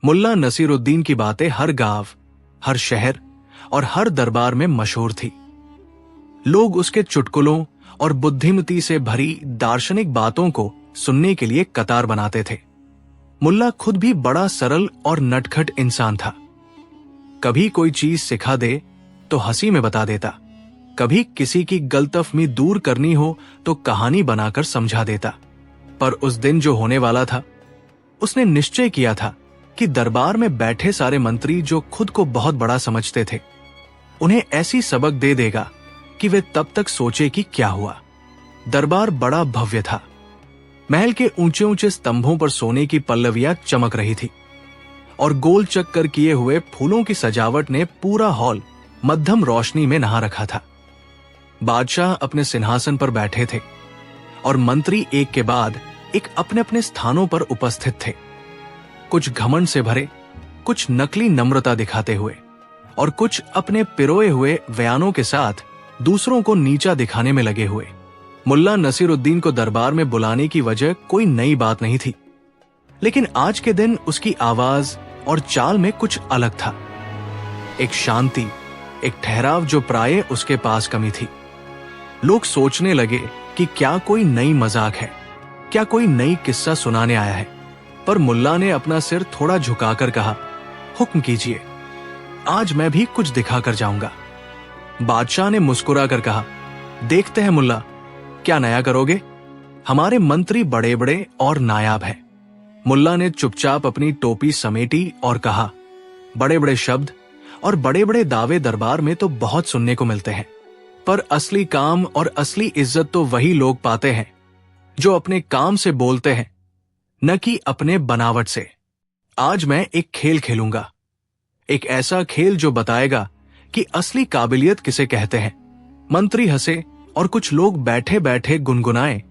मुल्ला नसीरुद्दीन की बातें हर गांव, हर शहर और हर दरबार में मशहूर थी। लोग उसके चुटकुलों और बुद्धिमती से भरी दार्शनिक बातों को सुनने के लिए कतार बनाते थे। मुल्ला खुद भी बड़ा सरल और नटखट इंसान था। कभी कोई चीज सिखा दे तो हंसी में बता देता, कभी किसी की गलतफहमी दूर करनी हो तो कहानी बनाकर समझा देता। पर उस दिन जो होने वाला था, उसने निश्चय किया था कि दरबार में बैठे सारे मंत्री जो खुद को बहुत बड़ा समझते थे, उन्हें ऐसी सबक दे देगा कि वे तब तक सोचे कि क्या हुआ। दरबार बड़ा भव्य था। महल के ऊंचे ऊंचे स्तंभों पर सोने की पल्लवियां चमक रही थी और गोल चक्कर किए हुए फूलों की सजावट ने पूरा हॉल मध्यम रोशनी में नहा रखा था। बादशाह अपने सिंहासन पर बैठे थे और मंत्री एक के बाद एक अपने अपने स्थानों पर उपस्थित थे, कुछ घमंड से भरे, कुछ नकली नम्रता दिखाते हुए और कुछ अपने पिरोए हुए बयानों के साथ दूसरों को नीचा दिखाने में लगे हुए। मुल्ला नसीरुद्दीन को दरबार में बुलाने की वजह कोई नई बात नहीं थी, लेकिन आज के दिन उसकी आवाज और चाल में कुछ अलग था। एक शांति, एक ठहराव जो प्राय उसके पास कमी थी। लोग सोचने लगे कि क्या कोई नई मजाक है, क्या कोई नई किस्सा सुनाने आया है। पर मुल्ला ने अपना सिर थोड़ा झुकाकर कहा, हुक्म कीजिए, आज मैं भी कुछ दिखाकर जाऊंगा। बादशाह ने मुस्कुराकर कहा, देखते हैं मुल्ला, क्या नया करोगे? हमारे मंत्री बड़े बड़े और नायाब हैं। मुल्ला ने चुपचाप अपनी टोपी समेटी और कहा, बड़े बड़े शब्द और बड़े बड़े दावे दरबार में तो बहुत सुनने को मिलते हैं, पर असली काम और असली इज्जत तो वही लोग पाते हैं जो अपने काम से बोलते हैं, न कि अपने बनावट से। आज मैं एक खेल खेलूंगा, एक ऐसा खेल जो बताएगा कि असली काबिलियत किसे कहते हैं। मंत्री हंसे और कुछ लोग बैठे बैठे गुनगुनाए,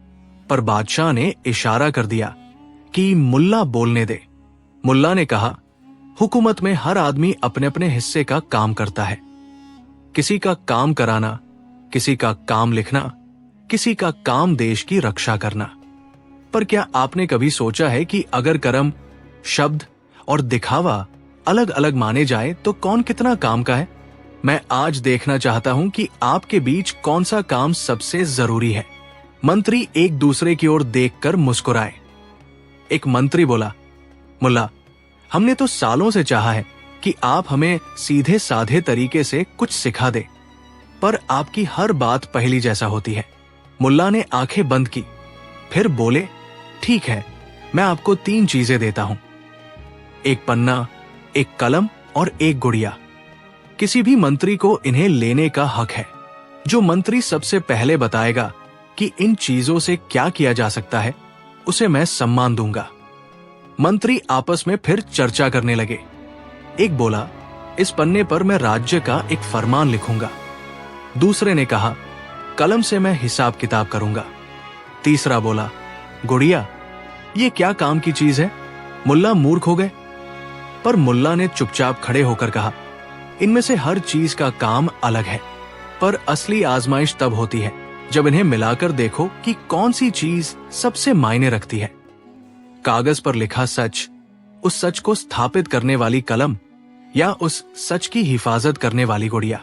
पर बादशाह ने इशारा कर दिया कि मुल्ला बोलने दे। मुल्ला ने कहा, हुकूमत में हर आदमी अपने अपने हिस्से का काम करता है। किसी का काम कराना, किसी का काम लिखना, किसी का काम देश की रक्षा करना। पर क्या आपने कभी सोचा है कि अगर कर्म, शब्द और दिखावा अलग अलग माने जाए तो कौन कितना काम का है? मैं आज देखना चाहता हूं कि आपके बीच कौन सा काम सबसे जरूरी है। मंत्री एक दूसरे की ओर देखकर मुस्कुराए। एक मंत्री बोला, मुल्ला, हमने तो सालों से चाहा है कि आप हमें सीधे साधे तरीके से कुछ सिखा दे, पर आपकी हर बात पहली जैसा होती है। मुल्ला ने आंखें बंद की, फिर बोले, ठीक है, मैं आपको 3 चीजें देता हूं, एक पन्ना, एक कलम और एक गुड़िया। किसी भी मंत्री को इन्हें लेने का हक है। जो मंत्री सबसे पहले बताएगा कि इन चीजों से क्या किया जा सकता है, उसे मैं सम्मान दूंगा। मंत्री आपस में फिर चर्चा करने लगे। एक बोला, इस पन्ने पर मैं राज्य का एक फरमान लिखूंगा। दूसरे ने कहा, कलम से मैं हिसाब किताब करूंगा। तीसरा बोला, गुड़िया, ये क्या काम की चीज है? मुल्ला मूर्ख हो गए। पर मुल्ला ने चुपचाप खड़े होकर कहा, इनमें से हर चीज का काम अलग है, पर असली आजमाइश तब होती है जब इन्हें मिलाकर देखो कि कौन सी चीज सबसे मायने रखती है। कागज पर लिखा सच, उस सच को स्थापित करने वाली कलम या उस सच की हिफाजत करने वाली गुड़िया।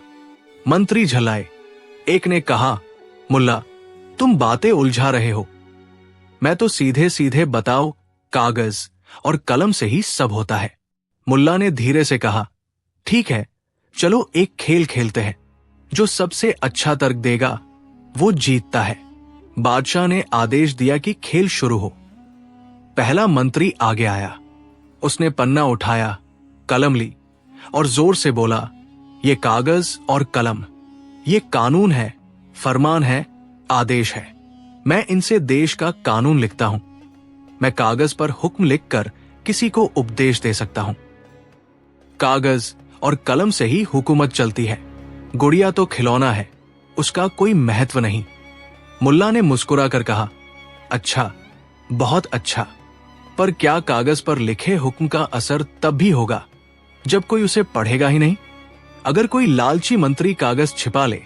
मंत्री झल्लाए। एक ने कहा, मुल्ला, तुम बातें उलझा रहे हो। मैं तो सीधे सीधे बताओ, कागज और कलम से ही सब होता है। मुल्ला ने धीरे से कहा, ठीक है, चलो एक खेल खेलते हैं। जो सबसे अच्छा तर्क देगा वो जीतता है। बादशाह ने आदेश दिया कि खेल शुरू हो। पहला मंत्री आगे आया। उसने पन्ना उठाया, कलम ली और जोर से बोला, ये कागज और कलम, ये कानून है, फरमान है, आदेश है। मैं इनसे देश का कानून लिखता हूं। मैं कागज पर हुक्म लिखकर किसी को उपदेश दे सकता हूं। कागज और कलम से ही हुकूमत चलती है। गुड़िया तो खिलौना है, उसका कोई महत्व नहीं। मुल्ला ने मुस्कुराकर कहा, अच्छा, बहुत अच्छा, पर क्या कागज पर लिखे हुक्म का असर तब भी होगा जब कोई उसे पढ़ेगा ही नहीं? अगर कोई लालची मंत्री कागज छिपा ले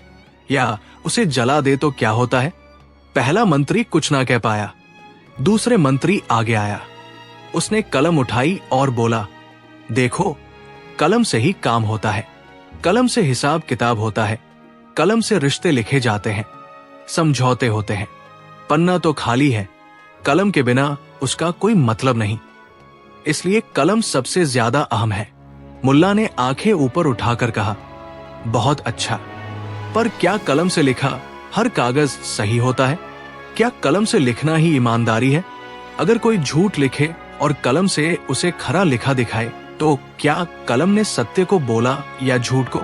या उसे जला दे तो क्या होता है? पहला मंत्री कुछ ना कह पाया। दूसरे मंत्री आगे आया। उसने कलम उठाई और बोला, देखो, कलम से ही काम होता है, कलम से हिसाब किताब होता है, कलम से रिश्ते लिखे जाते हैं, समझौते होते हैं। पन्ना तो खाली है, कलम के बिना उसका कोई मतलब नहीं। इसलिए कलम सबसे ज्यादा अहम है। मुल्ला ने आंखें ऊपर उठाकर कहा, बहुत अच्छा, पर क्या कलम से लिखा हर कागज सही होता है? क्या कलम से लिखना ही ईमानदारी है? अगर कोई झूठ लिखे और कलम से उसे खरा लिखा दिखाए, तो क्या कलम ने सत्य को बोला या झूठ को?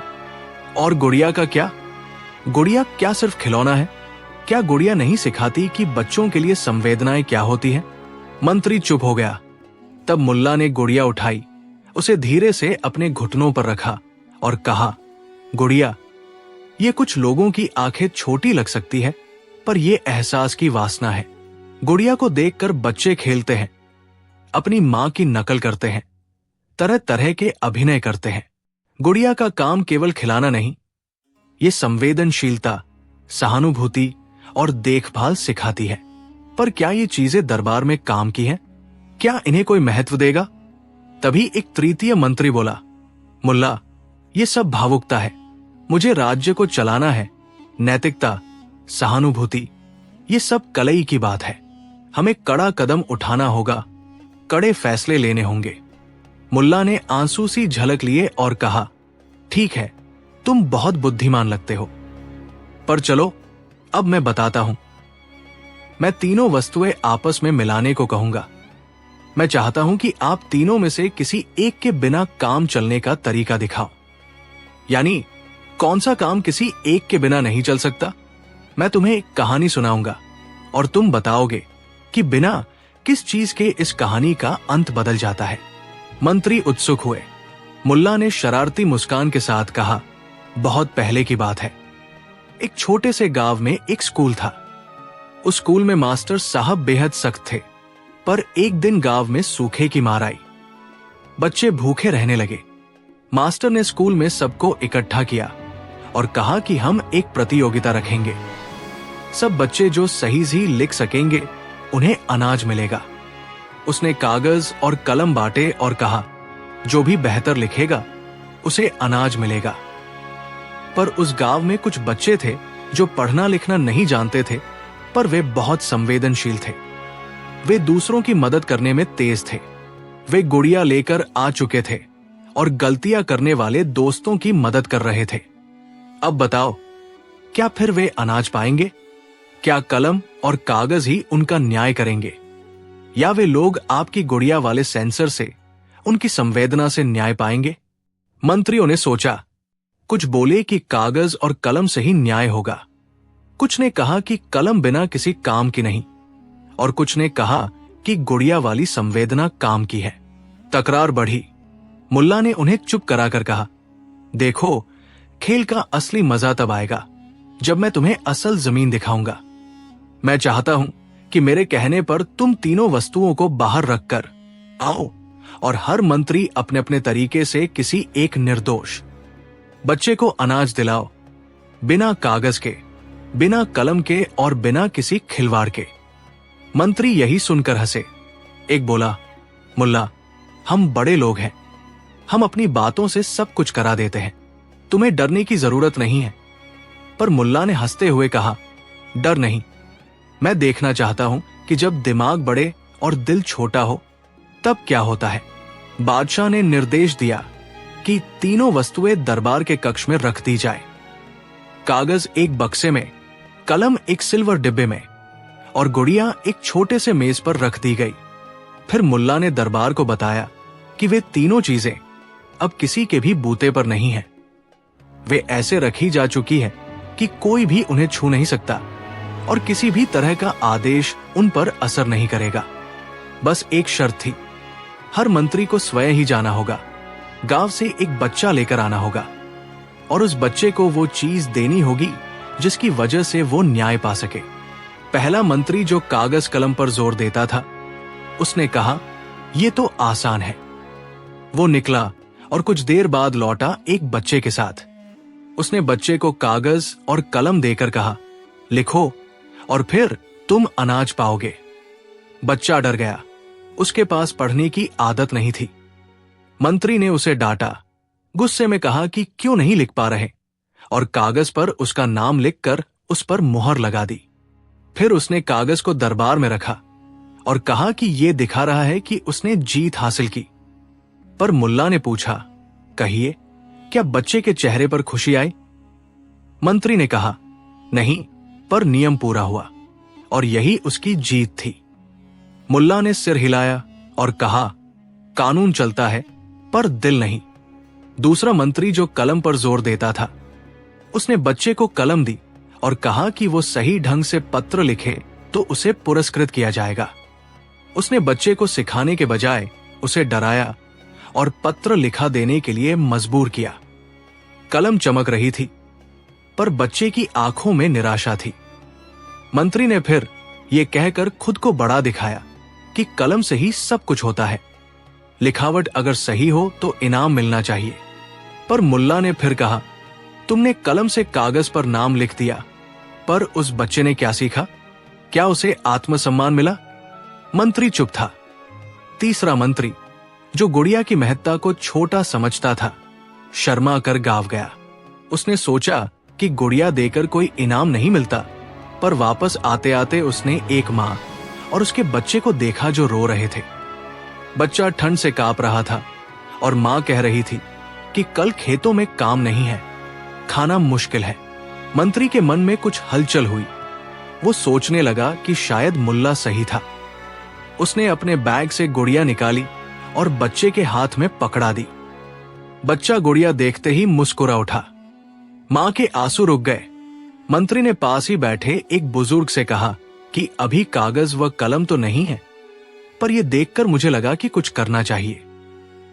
और गुड़िया का क्या? गुड़िया क्या सिर्फ खिलौना है? क्या गुड़िया नहीं सिखाती कि बच्चों के लिए संवेदनाएं क्या होती हैं? मंत्री चुप हो गया। तब मुल्ला ने गुड़िया उठाई, उसे धीरे से अपने घुटनों पर रखा और कहा, गुड़िया, ये कुछ लोगों की आंखें छोटी लग सकती है, पर यह एहसास की वासना है। गुड़िया को देखकर बच्चे खेलते हैं, अपनी मां की नकल करते हैं, तरह तरह के अभिनय करते हैं। गुड़िया का काम केवल खिलाना नहीं, ये संवेदनशीलता, सहानुभूति और देखभाल सिखाती है। पर क्या ये चीजें दरबार में काम की हैं? क्या इन्हें कोई महत्व देगा? तभी एक तृतीय मंत्री बोला, मुल्ला, ये सब भावुकता है। मुझे राज्य को चलाना है। नैतिकता, सहानुभूति, ये सब कलई की बात है। हमें कड़ा कदम उठाना होगा, कड़े फैसले लेने होंगे। मुल्ला ने आंसू सी झलक लिए और कहा, ठीक है, तुम बहुत बुद्धिमान लगते हो, पर चलो अब मैं बताता हूं। मैं तीनों वस्तुएं आपस में मिलाने को कहूंगा। मैं चाहता हूं कि आप तीनों में से किसी एक के बिना काम चलने का तरीका दिखाओ। यानी कौन सा काम किसी एक के बिना नहीं चल सकता? मैं तुम्हें एक कहानी सुनाऊंगा और तुम बताओगे कि बिना किस चीज के इस कहानी का अंत बदल जाता है। मंत्री उत्सुक हुए। मुल्ला ने शरारती मुस्कान के साथ कहा, बहुत पहले की बात है। एक छोटे से गांव में एक स्कूल था। उस स्कूल में मास्टर साहब बेहद सख्त थे, पर एक दिन गांव में सूखे की मार आई। बच्चे भूखे रहने लगे। मास्टर ने स्कूल में सबको इकट्ठा किया और कहा कि हम एक प्रतियोगिता रखेंगे। सब बच्चे जो सही से लिख सकेंगे उन्हें अनाज मिलेगा। उसने कागज और कलम बांटे और कहा, जो भी बेहतर लिखेगा उसे अनाज मिलेगा। पर उस गांव में कुछ बच्चे थे जो पढ़ना लिखना नहीं जानते थे, पर वे बहुत संवेदनशील थे। वे दूसरों की मदद करने में तेज थे। वे गुड़िया लेकर आ चुके थे और गलतियां करने वाले दोस्तों की मदद कर रहे थे। अब बताओ, क्या फिर वे अनाज पाएंगे? क्या कलम और कागज ही उनका न्याय करेंगे, या वे लोग आपकी गुड़िया वाले सेंसर से, उनकी संवेदना से न्याय पाएंगे? मंत्रियों ने सोचा। कुछ बोले कि कागज और कलम से ही न्याय होगा, कुछ ने कहा कि कलम बिना किसी काम की नहीं, और कुछ ने कहा कि गुड़िया वाली संवेदना काम की है। तकरार बढ़ी। मुल्ला ने उन्हें चुप कराकर कहा, देखो, खेल का असली मजा तब आएगा जब मैं तुम्हें असल जमीन दिखाऊंगा। मैं चाहता हूं कि मेरे कहने पर तुम तीनों वस्तुओं को बाहर रखकर आओ और हर मंत्री अपने अपने तरीके से किसी एक निर्दोष बच्चे को अनाज दिलाओ, बिना कागज के, बिना कलम के और बिना किसी खिलवाड़ के। मंत्री यही सुनकर हंसे। एक बोला, मुल्ला, हम बड़े लोग हैं, हम अपनी बातों से सब कुछ करा देते हैं, तुम्हें डरने की जरूरत नहीं है। पर मुल्ला ने हंसते हुए कहा, डर नहीं, मैं देखना चाहता हूं कि जब दिमाग बड़े और दिल छोटा हो तब क्या होता है। बादशाह ने निर्देश दिया कि तीनों वस्तुएं दरबार के कक्ष में रख दी जाए। कागज एक बक्से में, कलम एक सिल्वर डिब्बे में और गुड़िया एक छोटे से मेज पर रख दी गई। फिर मुल्ला ने दरबार को बताया कि वे तीनों चीजें अब किसी के भी बूते पर नहीं है। वे ऐसे रखी जा चुकी है कि कोई भी उन्हें छू नहीं सकता और किसी भी तरह का आदेश उन पर असर नहीं करेगा। बस एक शर्त थी, हर मंत्री को स्वयं ही जाना होगा, गांव से एक बच्चा लेकर आना होगा और उस बच्चे को वो चीज देनी होगी जिसकी वजह से वो न्याय पा सके। पहला मंत्री जो कागज कलम पर जोर देता था, उसने कहा, ये तो आसान है। वो निकला और कुछ देर बाद लौटा एक बच्चे के साथ। उसने बच्चे को कागज और कलम देकर कहा, लिखो और फिर तुम अनाज पाओगे। बच्चा डर गया, उसके पास पढ़ने की आदत नहीं थी। मंत्री ने उसे डांटा, गुस्से में कहा कि क्यों नहीं लिख पा रहे, और कागज पर उसका नाम लिखकर उस पर मुहर लगा दी। फिर उसने कागज को दरबार में रखा और कहा कि यह दिखा रहा है कि उसने जीत हासिल की। पर मुल्ला ने पूछा, कहिए, क्या बच्चे के चेहरे पर खुशी आई? मंत्री ने कहा, नहीं, पर नियम पूरा हुआ और यही उसकी जीत थी। मुल्ला ने सिर हिलाया और कहा, कानून चलता है पर दिल नहीं। दूसरा मंत्री, जो कलम पर जोर देता था, उसने बच्चे को कलम दी और कहा कि वो सही ढंग से पत्र लिखे तो उसे पुरस्कृत किया जाएगा। उसने बच्चे को सिखाने के बजाय उसे डराया और पत्र लिखा देने के लिए मजबूर किया। कलम चमक रही थी, पर बच्चे की आंखों में निराशा थी। मंत्री ने फिर यह कहकर खुद को बड़ा दिखाया कि कलम से ही सब कुछ होता है, लिखावट अगर सही हो तो इनाम मिलना चाहिए। पर मुल्ला ने फिर कहा, तुमने कलम से कागज पर नाम लिख दिया, पर उस बच्चे ने क्या सीखा? क्या उसे आत्मसम्मान मिला? मंत्री चुप था। तीसरा मंत्री, जो गुड़िया की महत्ता को छोटा समझता था, शर्मा कर गाँव गया। उसने सोचा कि गुड़िया देकर कोई इनाम नहीं मिलता, पर वापस आते आते उसने एक मां और उसके बच्चे को देखा जो रो रहे थे। बच्चा ठंड से कांप रहा था और मां कह रही थी कि कल खेतों में काम नहीं है, खाना मुश्किल है। मंत्री के मन में कुछ हलचल हुई। वो सोचने लगा कि शायद मुल्ला सही था। उसने अपने बैग से गुड़िया निकाली और बच्चे के हाथ में पकड़ा दी। बच्चा गुड़िया देखते ही मुस्कुरा उठा। मां के आंसू रुक गए। मंत्री ने पास ही बैठे एक बुजुर्ग से कहा कि अभी कागज व कलम तो नहीं है, पर यह देखकर मुझे लगा कि कुछ करना चाहिए।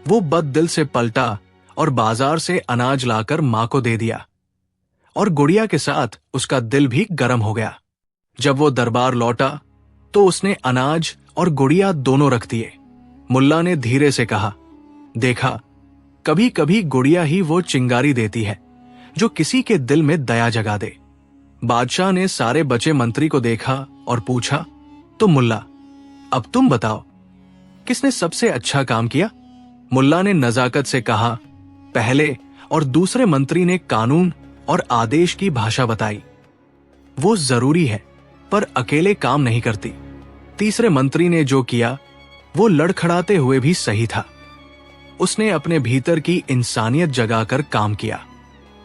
वो बददिल से पलटा और बाजार से अनाज लाकर मां को दे दिया, और गुड़िया के साथ उसका दिल भी गर्म हो गया। जब वो दरबार लौटा तो उसने अनाज और गुड़िया दोनों रख दिए। मुल्ला ने धीरे से कहा, देखा, कभी कभी गुड़िया ही वो चिंगारी देती है जो किसी के दिल में दया जगा दे। बादशाह ने सारे बचे मंत्री को देखा और पूछा, तो मुल्ला, अब तुम बताओ, किसने सबसे अच्छा काम किया? मुल्ला ने नजाकत से कहा, पहले और दूसरे मंत्री ने कानून और आदेश की भाषा बताई। वो जरूरी है, पर अकेले काम नहीं करती। तीसरे मंत्री ने जो किया वो लड़खड़ाते हुए भी सही था। उसने अपने भीतर की इंसानियत जगाकर काम किया।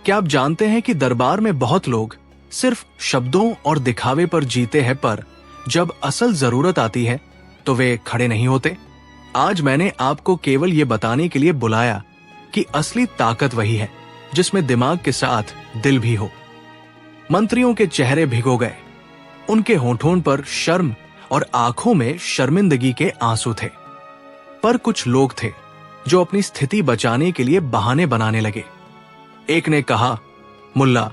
क्या आप जानते हैं कि दरबार में बहुत लोग सिर्फ शब्दों और दिखावे पर जीते हैं, पर जब असल जरूरत आती है तो वे खड़े नहीं होते। आज मैंने आपको केवल ये बताने के लिए बुलाया कि असली ताकत वही है जिसमें दिमाग के साथ दिल भी हो। मंत्रियों के चेहरे भिगो गए। उनके होठों पर शर्म और आंखों में शर्मिंदगी के आंसू थे। पर कुछ लोग थे जो अपनी स्थिति बचाने के लिए बहाने बनाने लगे। एक ने कहा, मुल्ला,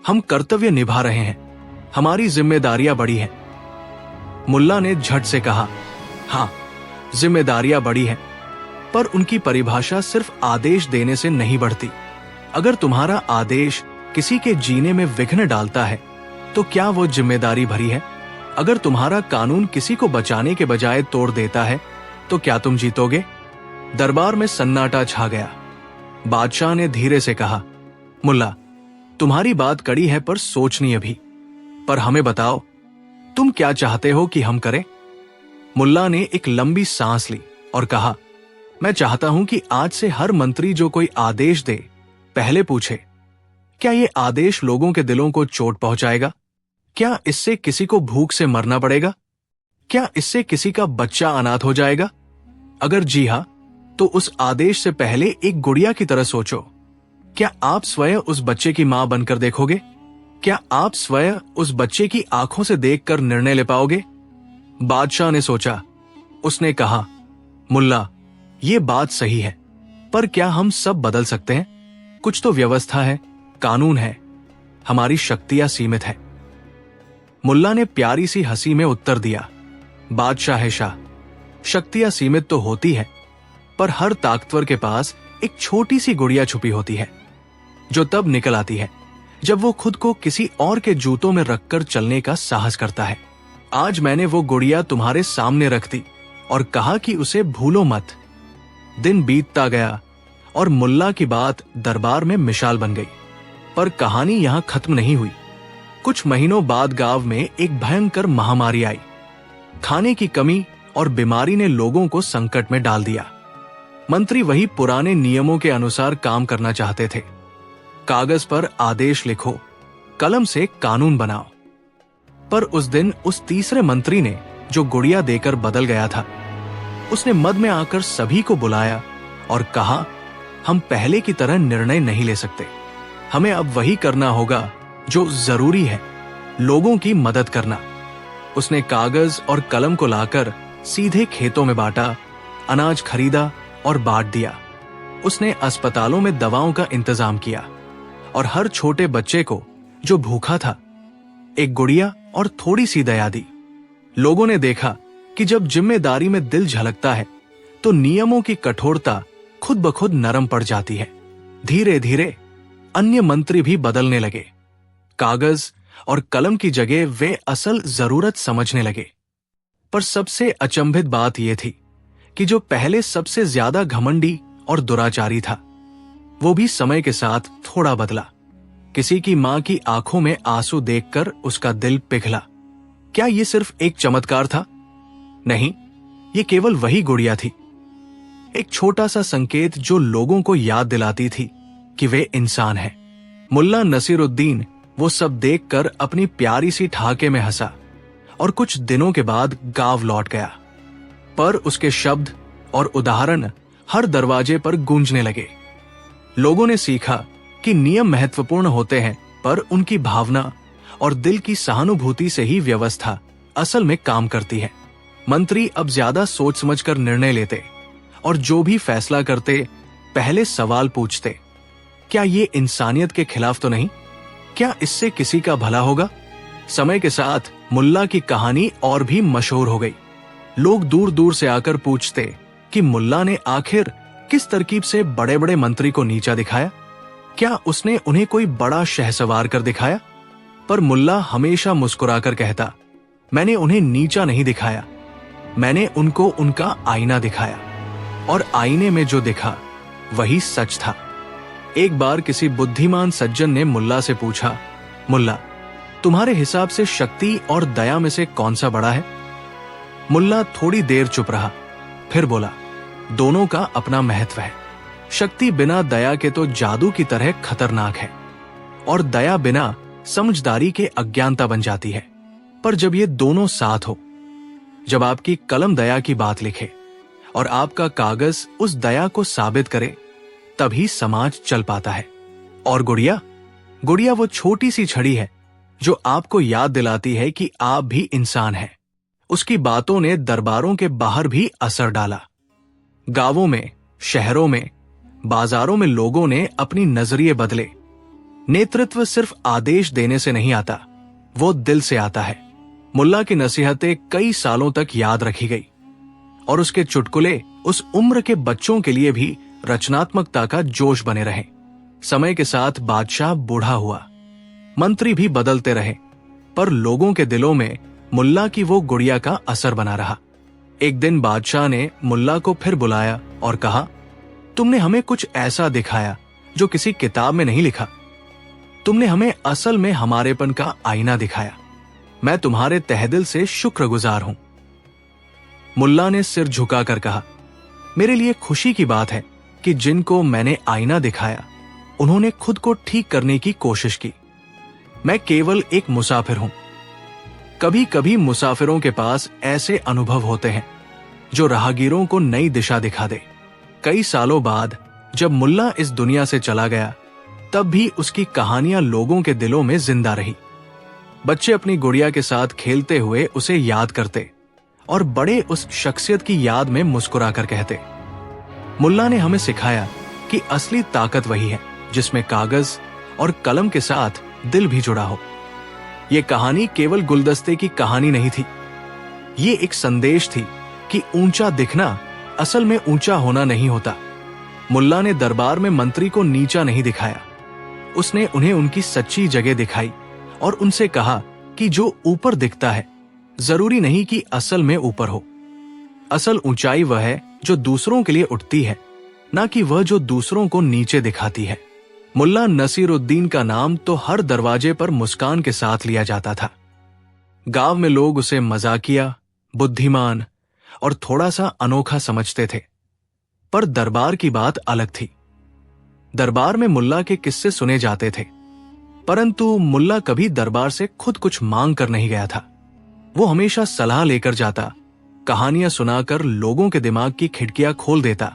हम कर्तव्य निभा रहे हैं, हमारी जिम्मेदारियां बड़ी हैं। मुल्ला ने झट से कहा, हाँ, जिम्मेदारियां बड़ी हैं, पर उनकी परिभाषा सिर्फ आदेश देने से नहीं बढ़ती। अगर तुम्हारा आदेश किसी के जीने में विघ्न डालता है तो क्या वो जिम्मेदारी भरी है? अगर तुम्हारा कानून किसी को बचाने के बजाय तोड़ देता है तो क्या तुम जीतोगे? दरबार में सन्नाटा छा गया। बादशाह ने धीरे से कहा, मुल्ला, तुम्हारी बात कड़ी है पर सोचनी अभी। पर हमें बताओ, तुम क्या चाहते हो कि हम करें? मुल्ला ने एक लंबी सांस ली और कहा, मैं चाहता हूं कि आज से हर मंत्री जो कोई आदेश दे पहले पूछे, क्या ये आदेश लोगों के दिलों को चोट पहुंचाएगा? क्या इससे किसी को भूख से मरना पड़ेगा? क्या इससे किसी का बच्चा अनाथ हो जाएगा? अगर जी हां, तो उस आदेश से पहले एक गुड़िया की तरह सोचो। क्या आप स्वयं उस बच्चे की मां बनकर देखोगे? क्या आप स्वयं उस बच्चे की आंखों से देखकर निर्णय ले पाओगे? बादशाह ने सोचा। उसने कहा, मुल्ला, ये बात सही है, पर क्या हम सब बदल सकते हैं? कुछ तो व्यवस्था है, कानून है, हमारी शक्तियां सीमित है। मुल्ला ने प्यारी सी हंसी में उत्तर दिया, बादशाह शाह, शक्तियां सीमित तो होती है, पर हर ताकतवर के पास एक छोटी सी गुड़िया छुपी होती है, जो तब निकल आती है जब वो खुद को किसी और के जूतों में रखकर चलने का साहस करता है। आज मैंने वो गुड़िया तुम्हारे सामने रख दी और कहा कि उसे भूलो मत। दिन बीतता गया और मुल्ला की बात दरबार में मिसाल बन गई। पर कहानी यहां खत्म नहीं हुई। कुछ महीनों बाद गांव में एक भयंकर महामारी आई। खाने की कमी और बीमारी ने लोगों को संकट में डाल दिया। मंत्री वही पुराने नियमों के अनुसार काम करना चाहते थे। कागज पर आदेश लिखो, कलम से कानून बनाओ। पर उस दिन उस तीसरे मंत्री ने जो गुड़िया देकर बदल गया था, उसने मद में आकर सभी को बुलाया और कहा, हम पहले की तरह निर्णय नहीं ले सकते। हमें अब वही करना होगा जो जरूरी है, लोगों की मदद करना। उसने कागज और कलम को लाकर सीधे खेतों में बांटा, अनाज खरीदा और बांट दिया। उसने अस्पतालों में दवाओं का इंतजाम किया और हर छोटे बच्चे को जो भूखा था एक गुड़िया और थोड़ी सी दया दी। लोगों ने देखा कि जब जिम्मेदारी में दिल झलकता है तो नियमों की कठोरता खुद ब खुद नरम पड़ जाती है। धीरे धीरे अन्य मंत्री भी बदलने लगे। कागज और कलम की जगह वे असल जरूरत समझने लगे। पर सबसे अचंभित बात यह थी कि जो पहले सबसे ज्यादा घमंडी और दुराचारी था, वो भी समय के साथ थोड़ा बदला। किसी की मां की आंखों में आंसू देखकर उसका दिल पिघला। क्या यह सिर्फ एक चमत्कार था? नहीं, ये केवल वही गुड़िया थी, एक छोटा सा संकेत जो लोगों को याद दिलाती थी कि वे इंसान हैं। मुल्ला नसीरुद्दीन वो सब देखकर अपनी प्यारी सी ठहाके में हंसा और कुछ दिनों के बाद गांव लौट गया। पर उसके शब्द और उदाहरण हर दरवाजे पर गूंजने लगे। लोगों ने सीखा कि नियम महत्वपूर्ण होते हैं, पर उनकी भावना और दिल की सहानुभूति से ही व्यवस्था असल में काम करती है। मंत्री अब ज्यादा सोच समझकर निर्णय लेते और जो भी फैसला करते पहले सवाल पूछते, क्या ये इंसानियत के खिलाफ तो नहीं? क्या इससे किसी का भला होगा? समय के साथ मुल्ला की कहानी और भी मशहूर हो गई। लोग दूर दूर से आकर पूछते कि मुल्ला ने आखिर किस तरकीब से बड़े बड़े मंत्री को नीचा दिखाया? क्या उसने उन्हें कोई बड़ा शहसवार कर दिखाया? पर मुल्ला हमेशा मुस्कुराकर कहता, मैंने उन्हें नीचा नहीं दिखाया, मैंने उनको उनका आईना दिखाया और आईने में जो दिखा वही सच था। एक बार किसी बुद्धिमान सज्जन ने मुल्ला से पूछा, मुल्ला, तुम्हारे हिसाब से शक्ति और दया में से कौन सा बड़ा है? मुल्ला थोड़ी देर चुप रहा, फिर बोला, दोनों का अपना महत्व है। शक्ति बिना दया के तो जादू की तरह खतरनाक है और दया बिना समझदारी के अज्ञानता बन जाती है। पर जब ये दोनों साथ हो, जब आपकी कलम दया की बात लिखे और आपका कागज उस दया को साबित करे, तभी समाज चल पाता है। और गुड़िया वो छोटी सी छड़ी है जो आपको याद दिलाती है कि आप भी इंसान हैं। उसकी बातों ने दरबारों के बाहर भी असर डाला। गांवों में, शहरों में, बाजारों में लोगों ने अपनी नजरिए बदले। नेतृत्व सिर्फ आदेश देने से नहीं आता, वो दिल से आता है। मुल्ला की नसीहतें कई सालों तक याद रखी गई और उसके चुटकुले उस उम्र के बच्चों के लिए भी रचनात्मकता का जोश बने रहे। समय के साथ बादशाह बूढ़ा हुआ, मंत्री भी बदलते रहे, पर लोगों के दिलों में मुल्ला की वो गुड़िया का असर बना रहा। एक दिन बादशाह ने मुल्ला को फिर बुलाया और कहा, तुमने हमें कुछ ऐसा दिखाया जो किसी किताब में नहीं लिखा। तुमने हमें असल में हमारेपन का आईना दिखाया। मैं तुम्हारे तहेदिल से शुक्रगुजार हूं। मुल्ला ने सिर झुकाकर कहा, मेरे लिए खुशी की बात है कि जिनको मैंने आईना दिखाया उन्होंने खुद को ठीक करने की कोशिश की। मैं केवल एक मुसाफिर हूं। कभी कभी मुसाफिरों के पास ऐसे अनुभव होते हैं जो राहगीरों को नई दिशा दिखा दे। कई सालों बाद जब मुल्ला इस दुनिया से चला गया, तब भी उसकी कहानियां लोगों के दिलों में जिंदा रही। बच्चे अपनी गुड़िया के साथ खेलते हुए उसे याद करते और बड़े उस शख्सियत की याद में मुस्कुराकर कहते, मुल्ला ने हमें सिखाया कि असली ताकत वही है जिसमें कागज और कलम के साथ दिल भी जुड़ा हो। यह कहानी केवल गुलदस्ते की कहानी नहीं थी, ये एक संदेश थी कि ऊंचा दिखना असल में ऊंचा होना नहीं होता। मुल्ला ने दरबार में मंत्री को नीचा नहीं दिखाया, उसने उन्हें उनकी सच्ची जगह दिखाई और उनसे कहा कि जो ऊपर दिखता है जरूरी नहीं कि असल में ऊपर हो। असल ऊंचाई वह है जो दूसरों के लिए उठती है ना कि वह जो दूसरों को नीचे दिखाती है। मुल्ला नसीरुद्दीन का नाम तो हर दरवाजे पर मुस्कान के साथ लिया जाता था। गांव में लोग उसे मजाकिया, बुद्धिमान और थोड़ा सा अनोखा समझते थे। पर दरबार की बात अलग थी। दरबार में मुल्ला के किस्से सुने जाते थे, परंतु मुल्ला कभी दरबार से खुद कुछ मांग कर नहीं गया था। वो हमेशा सलाह लेकर जाता, कहानियां सुनाकर लोगों के दिमाग की खिड़कियां खोल देता,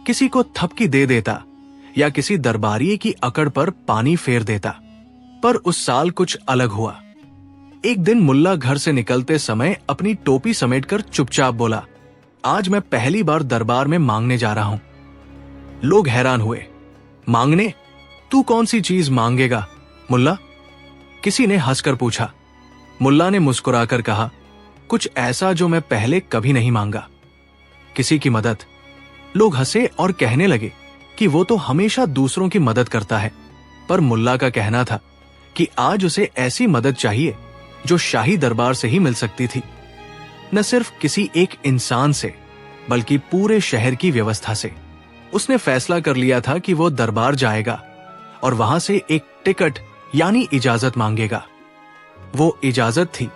किसी को थपकी दे देता या किसी दरबारिये की अकड़ पर पानी फेर देता। पर उस साल कुछ अलग हुआ। एक दिन मुल्ला घर से निकलते समय अपनी टोपी समेटकर चुपचाप बोला, आज मैं पहली बार दरबार में मांगने जा रहा हूं। लोग हैरान हुए। मांगने? तू कौन सी चीज मांगेगा मुल्ला? किसी ने हंसकर पूछा। मुल्ला ने मुस्कुराकर कहा, कुछ ऐसा जो मैं पहले कभी नहीं मांगा। किसी की मदद। लोग हंसे और कहने लगे कि वो तो हमेशा दूसरों की मदद करता है। पर मुल्ला का कहना था कि आज उसे ऐसी मदद चाहिए जो शाही दरबार से ही मिल सकती थी। न सिर्फ किसी एक इंसान से, बल्कि पूरे शहर की व्यवस्था से। उसने फैसला कर लिया था कि वो दरबार जाएगा और वहां से एक टिकट यानी इजाजत मांगेगा। वो इजाजत थी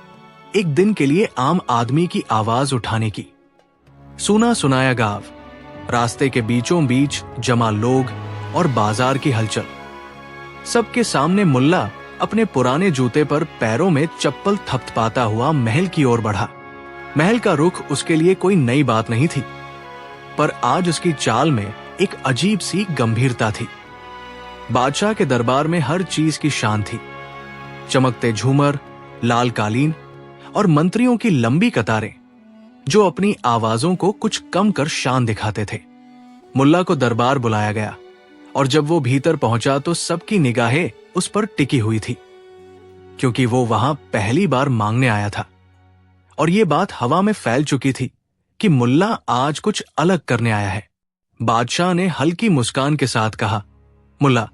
एक दिन के लिए आम आदमी की आवाज उठाने की। सुना सुनाया गांव, रास्ते के बीचों बीच जमा लोग और बाजार की हलचल। सबके सामने मुल्ला अपने पुराने जूते पर पैरों में चप्पल थपथपाता हुआ महल की ओर बढ़ा। महल का रुख उसके लिए कोई नई बात नहीं थी, पर आज उसकी चाल में एक अजीब सी गंभीरता थी। बादशाह के दरबार में हर चीज की शान थी। चमकते झूमर, लाल कालीन और मंत्रियों की लंबी कतारें जो अपनी आवाजों को कुछ कम कर शान दिखाते थे। मुल्ला को दरबार बुलाया गया और जब वो भीतर पहुंचा तो सबकी निगाहें उस पर टिकी हुई थी, क्योंकि वो वहां पहली बार मांगने आया था। और ये बात हवा में फैल चुकी थी कि मुल्ला आज कुछ अलग करने आया है। बादशाह ने हल्की मुस्कान के साथ कहा, मुल्ला,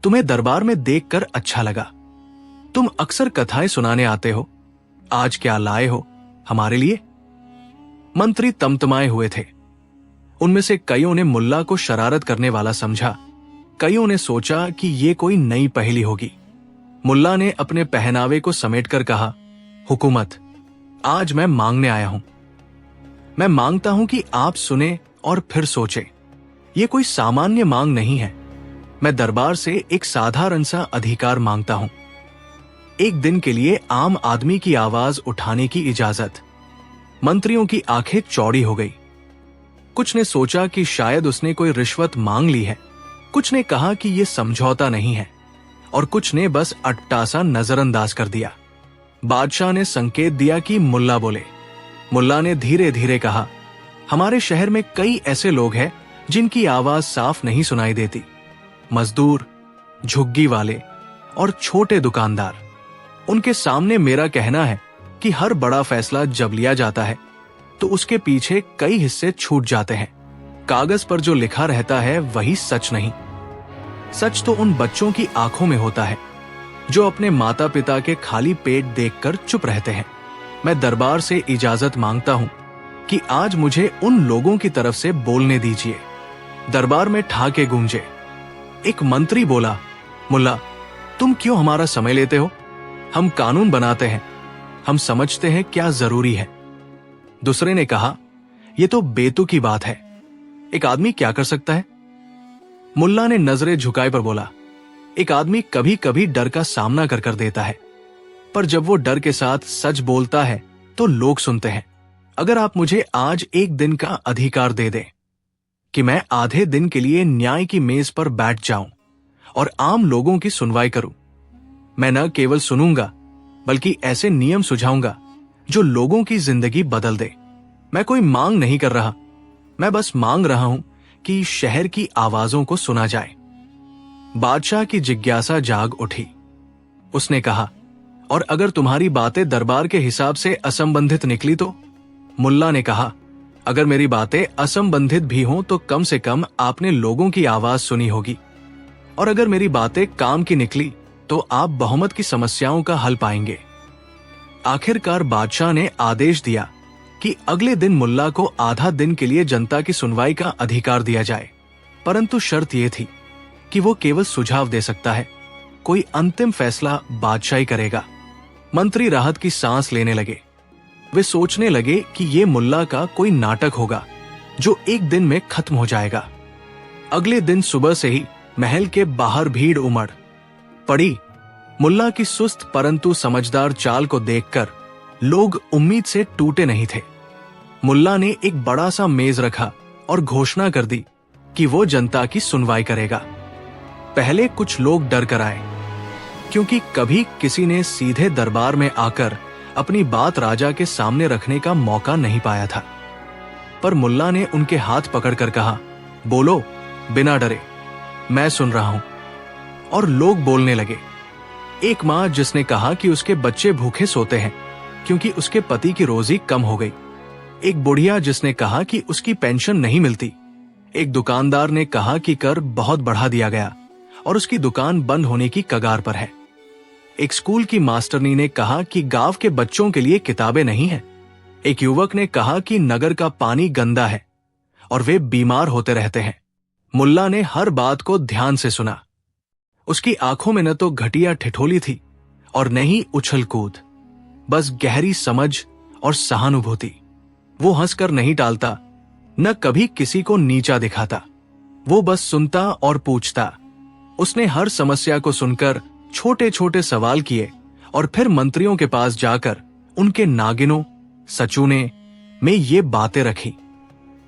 तुम्हें दरबार में देखकर अच्छा लगा। तुम अक्सर कथाएं सुनाने आते हो, आज क्या लाए हो हमारे लिए? मंत्री तमतमाए हुए थे। उनमें से कईयों ने मुल्ला को शरारत करने वाला समझा, कईयों ने सोचा कि ये कोई नई पहेली होगी। मुल्ला ने अपने पहनावे को समेटकर कहा, हुकूमत, आज मैं मांगने आया हूं। मैं मांगता हूं कि आप सुने और फिर सोचें। ये कोई सामान्य मांग नहीं है। मैं दरबार से एक साधारण सा अधिकार मांगता हूं, एक दिन के लिए आम आदमी की आवाज उठाने की इजाजत। मंत्रियों की आंखें चौड़ी हो गई। कुछ ने सोचा कि शायद उसने कोई रिश्वत मांग ली है, कुछ ने कहा कि यह समझौता नहीं है, और कुछ ने बस अट्टासा नजरअंदाज कर दिया। बादशाह ने संकेत दिया कि मुल्ला बोले। मुल्ला ने धीरे धीरे कहा, हमारे शहर में कई ऐसे लोग हैं जिनकी आवाज साफ नहीं सुनाई देती। मजदूर, झुग्गी वाले और छोटे दुकानदार। उनके सामने मेरा कहना है कि हर बड़ा फैसला जब लिया जाता है तो उसके पीछे कई हिस्से छूट जाते हैं। कागज पर जो लिखा रहता है वही सच नहीं। सच तो उन बच्चों की आंखों में होता है जो अपने माता पिता के खाली पेट देखकर चुप रहते हैं। मैं दरबार से इजाजत मांगता हूं कि आज मुझे उन लोगों की तरफ से बोलने दीजिए। दरबार में ठाके गूंजे। एक मंत्री बोला, मुल्ला, तुम क्यों हमारा समय लेते हो? हम कानून बनाते हैं, हम समझते हैं क्या जरूरी है। दूसरे ने कहा, यह तो बेतुकी बात है, एक आदमी क्या कर सकता है? मुल्ला ने नजरें झुकाए पर बोला, एक आदमी कभी कभी डर का सामना कर देता है, पर जब वो डर के साथ सच बोलता है तो लोग सुनते हैं। अगर आप मुझे आज एक दिन का अधिकार दे दें कि मैं आधे दिन के लिए न्याय की मेज पर बैठ जाऊं और आम लोगों की सुनवाई करूं, मैं न केवल सुनूंगा बल्कि ऐसे नियम सुझाऊंगा जो लोगों की जिंदगी बदल दे। मैं कोई मांग नहीं कर रहा, मैं बस मांग रहा हूं कि शहर की आवाजों को सुना जाए। बादशाह की जिज्ञासा जाग उठी। उसने कहा, और अगर तुम्हारी बातें दरबार के हिसाब से असंबंधित निकली तो? मुल्ला ने कहा, अगर मेरी बातें असंबंधित भी हों तो कम से कम आपने लोगों की आवाज सुनी होगी, और अगर मेरी बातें काम की निकली तो आप बहुमत की समस्याओं का हल पाएंगे। आखिरकार बादशाह ने आदेश दिया कि अगले दिन मुल्ला को आधा दिन के लिए जनता की सुनवाई का अधिकार दिया जाए। परंतु शर्त यह थी कि वो केवल सुझाव दे सकता है, कोई अंतिम फैसला बादशाही करेगा। मंत्री राहत की सांस लेने लगे। वे सोचने लगे कि ये मुल्ला का कोई नाटक होगा जो एक दिन में खत्म हो जाएगा। अगले दिन सुबह से ही महल के बाहर भीड़ उमड़ पड़ी। मुल्ला की सुस्त परंतु समझदार चाल को देखकर लोग उम्मीद से टूटे नहीं थे। मुल्ला ने एक बड़ा सा मेज रखा और घोषणा कर दी कि वो जनता की सुनवाई करेगा। पहले कुछ लोग डर कर आए, क्योंकि कभी किसी ने सीधे दरबार में आकर अपनी बात राजा के सामने रखने का मौका नहीं पाया था। पर मुल्ला ने उनके हाथ पकड़कर कहा, बोलो बिना डरे, मैं सुन रहा हूं। और लोग बोलने लगे। एक मां जिसने कहा कि उसके बच्चे भूखे सोते हैं क्योंकि उसके पति की रोजी कम हो गई। एक बुढ़िया जिसने कहा कि उसकी पेंशन नहीं मिलती। एक दुकानदार ने कहा कि कर बहुत बढ़ा दिया गया और उसकी दुकान बंद होने की कगार पर है। एक स्कूल की मास्टरनी ने कहा कि गांव के बच्चों के लिए किताबें नहीं हैं। एक युवक ने कहा कि नगर का पानी गंदा है और वे बीमार होते रहते हैं। मुल्ला ने हर बात को ध्यान से सुना। उसकी आंखों में न तो घटिया ठिठोली थी और न ही उछल कूद, बस गहरी समझ और सहानुभूति। वो हंसकर नहीं टालता, न कभी किसी को नीचा दिखाता। वो बस सुनता और पूछता। उसने हर समस्या को सुनकर छोटे छोटे सवाल किए और फिर मंत्रियों के पास जाकर उनके नागिनों सचूने में ये बातें रखी।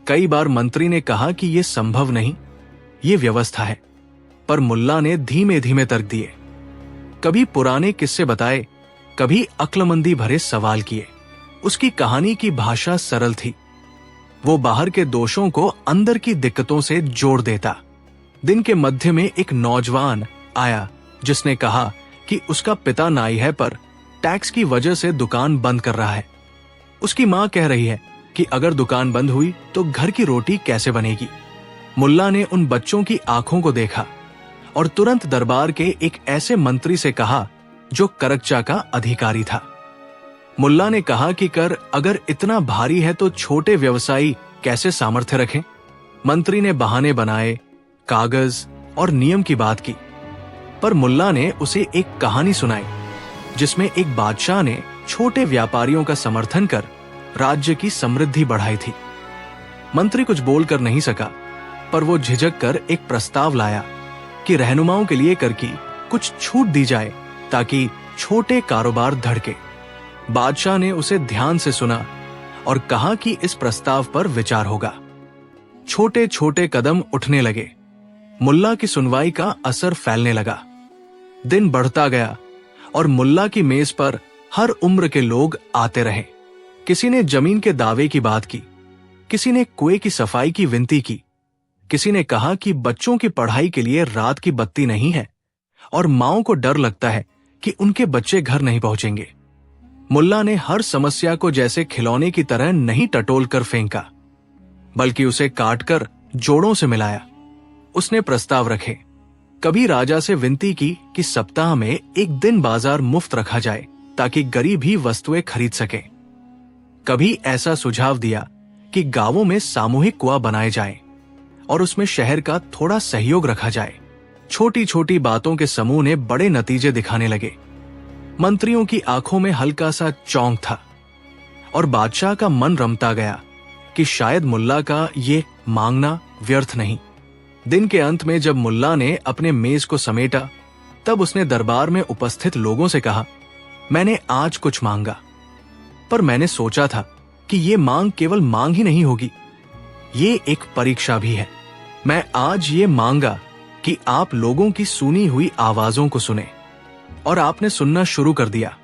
कई बार मंत्री ने कहा कि ये संभव नहीं, ये व्यवस्था है, पर मुल्ला ने धीमे धीमे तर्क दिए। कभी पुराने किस्से बताए, कभी अक्लमंदी भरे सवाल किए। उसकी कहानी की भाषा सरल थी। वो बाहर के दोषों को अंदर की दिक्कतों से जोड़ देता। दिन के मध्य में एक नौजवान आया जिसने कहा कि उसका पिता नाई है, पर टैक्स की वजह से दुकान बंद कर रहा है। उसकी मां कह रही है कि अगर दुकान बंद हुई तो घर की रोटी कैसे बनेगी। मुल्ला ने उन बच्चों की आंखों को देखा और तुरंत दरबार के एक ऐसे मंत्री से कहा जो करकचा का अधिकारी था। मुल्ला ने कहा कि कर अगर इतना भारी है तो छोटे व्यवसायी कैसे सामर्थ्य रखें। मंत्री ने बहाने बनाए, कागज और नियम की बात की, पर मुल्ला ने उसे एक कहानी सुनाई जिसमें एक बादशाह ने छोटे व्यापारियों का समर्थन कर राज्य की समृद्धि बढ़ाई थी। मंत्री कुछ बोलकर नहीं सका, पर वो झिझक कर एक प्रस्ताव लाया कि रहनुमाओं के लिए कर की कुछ छूट दी जाए ताकि छोटे कारोबार धड़के। बादशाह ने उसे ध्यान से सुना और कहा कि इस प्रस्ताव पर विचार होगा। छोटे छोटे कदम उठने लगे। मुल्ला की सुनवाई का असर फैलने लगा। दिन बढ़ता गया और मुल्ला की मेज पर हर उम्र के लोग आते रहे। किसी ने जमीन के दावे की बात की, किसी ने कुएं की सफाई की विनती की, किसी ने कहा कि बच्चों की पढ़ाई के लिए रात की बत्ती नहीं है और माओं को डर लगता है कि उनके बच्चे घर नहीं पहुंचेंगे। मुल्ला ने हर समस्या को जैसे खिलौने की तरह नहीं टटोल कर फेंका, बल्कि उसे काटकर जोड़ों से मिलाया। उसने प्रस्ताव रखे। कभी राजा से विनती की कि सप्ताह में एक दिन बाजार मुफ्त रखा जाए ताकि गरीब ही वस्तुएं खरीद सके। कभी ऐसा सुझाव दिया कि गांवों में सामूहिक कुआं बनाए जाएं और उसमें शहर का थोड़ा सहयोग रखा जाए। छोटी छोटी बातों के समूह ने बड़े नतीजे दिखाने लगे। मंत्रियों की आंखों में हल्का सा चौंक था और बादशाह का मन रमता गया कि शायद मुल्ला का ये मांगना व्यर्थ नहीं। दिन के अंत में जब मुल्ला ने अपने मेज को समेटा, तब उसने दरबार में उपस्थित लोगों से कहा, मैंने आज कुछ मांगा, पर मैंने सोचा था कि ये मांग केवल मांग ही नहीं होगी, ये एक परीक्षा भी है। मैं आज ये मांगा कि आप लोगों की सुनी हुई आवाजों को सुने, और आपने सुनना शुरू कर दिया।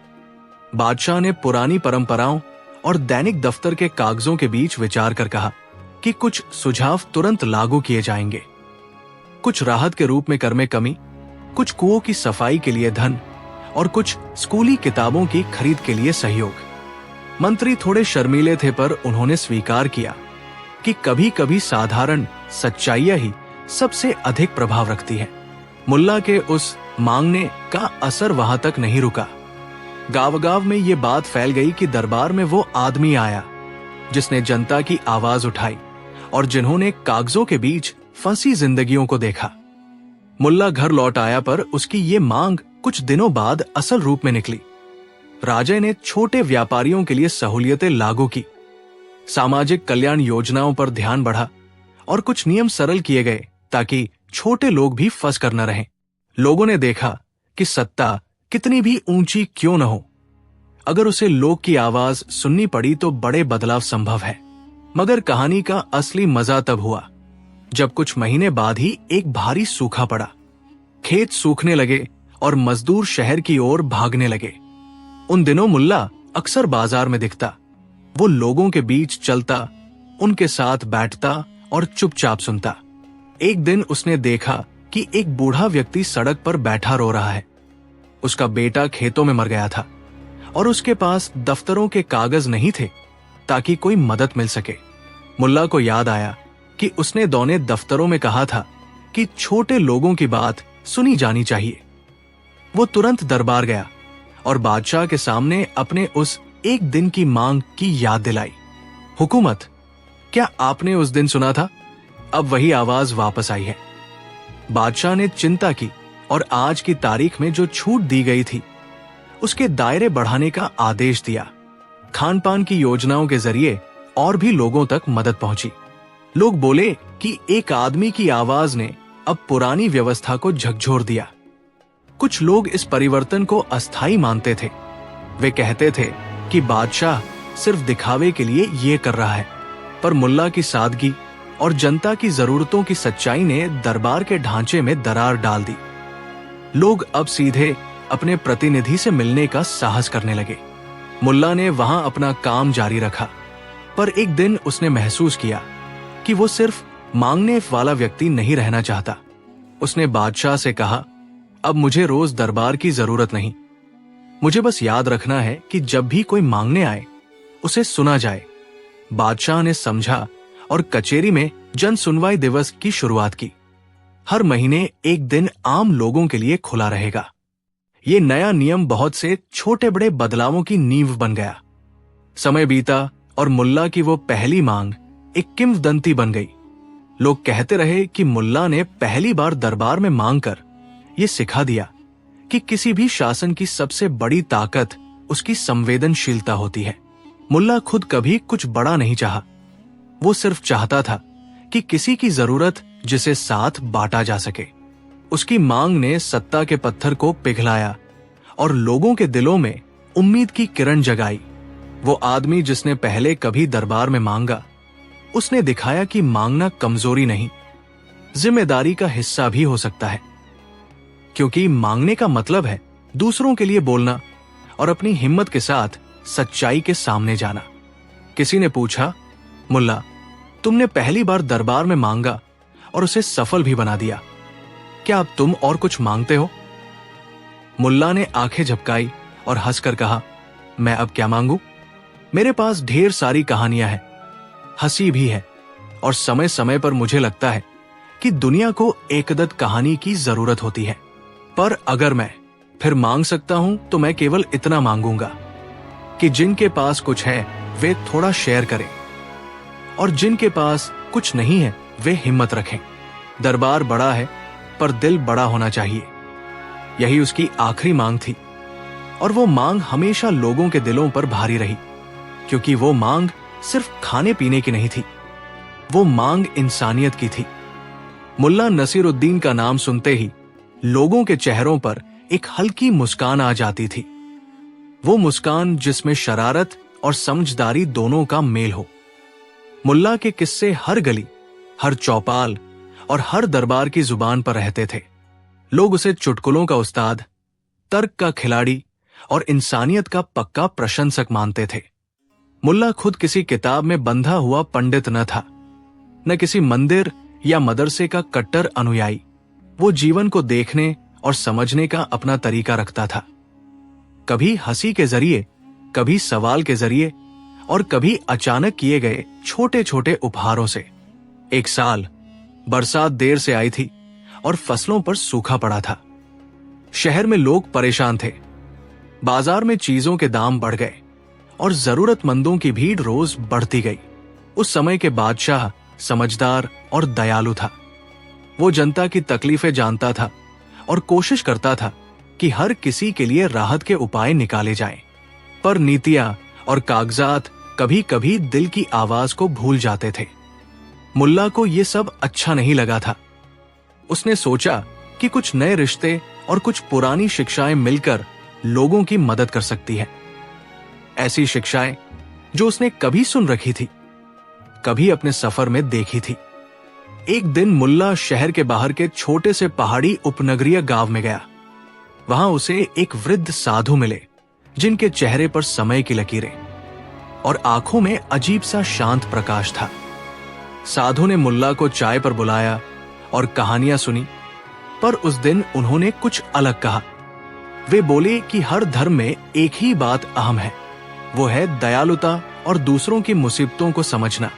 बादशाह ने पुरानी परंपराओं और दैनिक दफ्तर के कागजों के बीच विचार कर कहा कि कुछ सुझाव तुरंत लागू किए जाएंगे। कुछ राहत के रूप में कर में कमी, कुछ कुओं की सफाई के लिए धन और कुछ स्कूली किताबों की खरीद के लिए सहयोग। मंत्री थोड़े शर्मीले थे, पर उन्होंने स्वीकार किया कि कभी कभी साधारण सच्चाइयां ही सबसे अधिक प्रभाव रखती है। मुल्ला के उस मांगने का असर वहां तक नहीं रुका। गांव-गांव में ये बात फैल गई कि दरबार में वो आदमी आया जिसने जनता की आवाज उठाई और जिन्होंने कागजों के बीच फंसी जिंदगियों को देखा। मुल्ला घर लौट आया, पर उसकी ये मांग कुछ दिनों बाद असल रूप में निकली। राजा ने छोटे व्यापारियों के लिए सहूलियतें लागू की, सामाजिक कल्याण योजनाओं पर ध्यान बढ़ा और कुछ नियम सरल किए गए ताकि छोटे लोग भी फंस कर न रहें। लोगों ने देखा कि सत्ता कितनी भी ऊंची क्यों न हो, अगर उसे लोग की आवाज सुननी पड़ी तो बड़े बदलाव संभव है। मगर कहानी का असली मजा तब हुआ जब कुछ महीने बाद ही एक भारी सूखा पड़ा। खेत सूखने लगे और मजदूर शहर की ओर भागने लगे। उन दिनों मुल्ला अक्सर बाजार में दिखता। वो लोगों के बीच चलता, उनके साथ बैठता और चुपचाप सुनता। एक दिन उसने देखा कि एक बूढ़ा व्यक्ति सड़क पर बैठा रो रहा है। उसका बेटा खेतों में मर गया था और उसके पास दफ्तरों के कागज नहीं थे ताकि कोई मदद मिल सके। मुल्ला को याद आया कि उसने दौने दफ्तरों में कहा था कि छोटे लोगों की बात सुनी जानी चाहिए। वो तुरंत दरबार गया और बादशाह के सामने अपने उस एक दिन की मांग की याद दिलाई। हुकूमत, क्या आपने उस दिन सुना था? अब वही आवाज वापस आई है। बादशाह ने चिंता की और आज की तारीख में जो छूट दी गई थी उसके दायरे बढ़ाने का आदेश दिया। खान पान की योजनाओं के जरिए और भी लोगों तक मदद पहुंची। लोग बोले कि एक आदमी की आवाज ने अब पुरानी व्यवस्था को झकझोर दिया। कुछ लोग इस परिवर्तन को अस्थायी मानते थे। वे कहते थे कि बादशाह सिर्फ दिखावे के लिए ये कर रहा है, पर मुल्ला की सादगी और जनता की जरूरतों की सच्चाई ने दरबार के ढांचे में दरार डाल दी। लोग अब सीधे अपने प्रतिनिधि से मिलने का साहस करने लगे। मुल्ला ने वहां अपना काम जारी रखा, पर एक दिन उसने महसूस किया कि वो सिर्फ मांगने वाला व्यक्ति नहीं रहना चाहता। उसने बादशाह से कहा, अब मुझे रोज दरबार की जरूरत नहीं, मुझे बस याद रखना है कि जब भी कोई मांगने आए उसे सुना जाए। बादशाह ने समझा और कचेरी में जन सुनवाई दिवस की शुरुआत की। हर महीने एक दिन आम लोगों के लिए खुला रहेगा। ये नया नियम बहुत से छोटे बड़े बदलावों की नींव बन गया। समय बीता और मुल्ला की वो पहली मांग एक किंवदंती बन गई। लोग कहते रहे कि मुल्ला ने पहली बार दरबार में मांगकर ये सिखा दिया कि किसी भी शासन की सबसे बड़ी ताकत उसकी संवेदनशीलता होती है। मुल्ला खुद कभी कुछ बड़ा नहीं चाहा। वो सिर्फ चाहता था कि किसी की जरूरत जिसे साथ बांटा जा सके। उसकी मांग ने सत्ता के पत्थर को पिघलाया और लोगों के दिलों में उम्मीद की किरण जगाई। वो आदमी जिसने पहले कभी दरबार में मांगा, उसने दिखाया कि मांगना कमजोरी नहीं, जिम्मेदारी का हिस्सा भी हो सकता है। क्योंकि मांगने का मतलब है दूसरों के लिए बोलना और अपनी हिम्मत के साथ सच्चाई के सामने जाना। किसी ने पूछा, मुल्ला, तुमने पहली बार दरबार में मांगा और उसे सफल भी बना दिया, क्या अब तुम और कुछ मांगते हो? मुल्ला ने आंखें झपकाई और हंसकर कहा, मैं अब क्या मांगू? मेरे पास ढेर सारी कहानियां हैं, हंसी भी है, और समय समय पर मुझे लगता है कि दुनिया को एकदत कहानी की जरूरत होती है। पर अगर मैं फिर मांग सकता हूं तो मैं केवल इतना मांगूंगा कि जिनके पास कुछ है वे थोड़ा शेयर करें, और जिनके पास कुछ नहीं है वे हिम्मत रखें। दरबार बड़ा है पर दिल बड़ा होना चाहिए। यही उसकी आखिरी मांग थी, और वो मांग हमेशा लोगों के दिलों पर भारी रही, क्योंकि वो मांग सिर्फ खाने पीने की नहीं थी, वो मांग इंसानियत की थी। मुल्ला नसीरुद्दीन का नाम सुनते ही लोगों के चेहरों पर एक हल्की मुस्कान आ जाती थी। वो मुस्कान जिसमें शरारत और समझदारी दोनों का मेल हो। मुल्ला के किस्से हर गली, हर चौपाल और हर दरबार की जुबान पर रहते थे। लोग उसे चुटकुलों का उस्ताद, तर्क का खिलाड़ी और इंसानियत का पक्का प्रशंसक मानते थे। मुल्ला खुद किसी किताब में बंधा हुआ पंडित न था, न किसी मंदिर या मदरसे का कट्टर अनुयायी। वो जीवन को देखने और समझने का अपना तरीका रखता था, कभी हंसी के जरिए, कभी सवाल के जरिए, और कभी अचानक किए गए छोटे छोटे उपहारों से। एक साल बरसात देर से आई थी और फसलों पर सूखा पड़ा था। शहर में लोग परेशान थे। बाजार में चीजों के दाम बढ़ गए और जरूरतमंदों की भीड़ रोज बढ़ती गई। उस समय के बादशाह समझदार और दयालु था। वो जनता की तकलीफें जानता था और कोशिश करता था कि हर किसी के लिए राहत के उपाय निकाले जाएं। पर नीतियां और कागजात कभी कभी दिल की आवाज को भूल जाते थे। मुल्ला को ये सब अच्छा नहीं लगा था। उसने सोचा कि कुछ नए रिश्ते और कुछ पुरानी शिक्षाएं मिलकर लोगों की मदद कर सकती हैं। ऐसी शिक्षाएं जो उसने कभी सुन रखी थी, कभी अपने सफर में देखी थी। एक दिन मुल्ला शहर के बाहर के छोटे से पहाड़ी उपनगरीय गांव में गया। वहां उसे एक वृद्ध साधु मिले जिनके चेहरे पर समय की लकीरें और आंखों में अजीब सा शांत प्रकाश था। साधु ने मुल्ला को चाय पर बुलाया और कहानियां सुनी, पर उस दिन उन्होंने कुछ अलग कहा। वे बोले कि हर धर्म में एक ही बात अहम है, वो है दयालुता और दूसरों की मुसीबतों को समझना।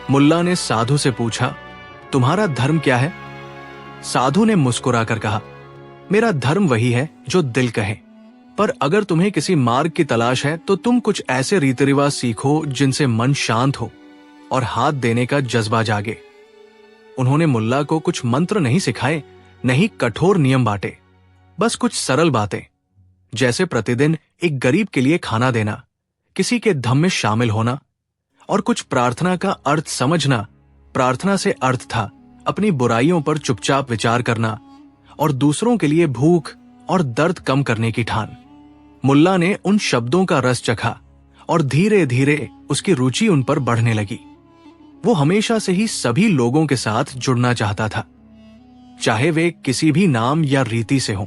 मुल्ला ने साधु से पूछा, तुम्हारा धर्म क्या है? साधु ने मुस्कुराकर कहा, मेरा धर्म वही है जो दिल कहे, पर अगर तुम्हें किसी मार्ग की तलाश है तो तुम कुछ ऐसे रीति रिवाज सीखो जिनसे मन शांत हो और हाथ देने का जज्बा जागे। उन्होंने मुल्ला को कुछ मंत्र नहीं सिखाए, नहीं कठोर नियम बांटे, बस कुछ सरल बातें, जैसे प्रतिदिन एक गरीब के लिए खाना देना, किसी के धम्म में शामिल होना और कुछ प्रार्थना का अर्थ समझना। प्रार्थना से अर्थ था अपनी बुराइयों पर चुपचाप विचार करना और दूसरों के लिए भूख और दर्द कम करने की ठान। मुल्ला ने उन शब्दों का रस चखा और धीरे धीरे उसकी रुचि उन पर बढ़ने लगी। वो हमेशा से ही सभी लोगों के साथ जुड़ना चाहता था, चाहे वे किसी भी नाम या रीति से हों।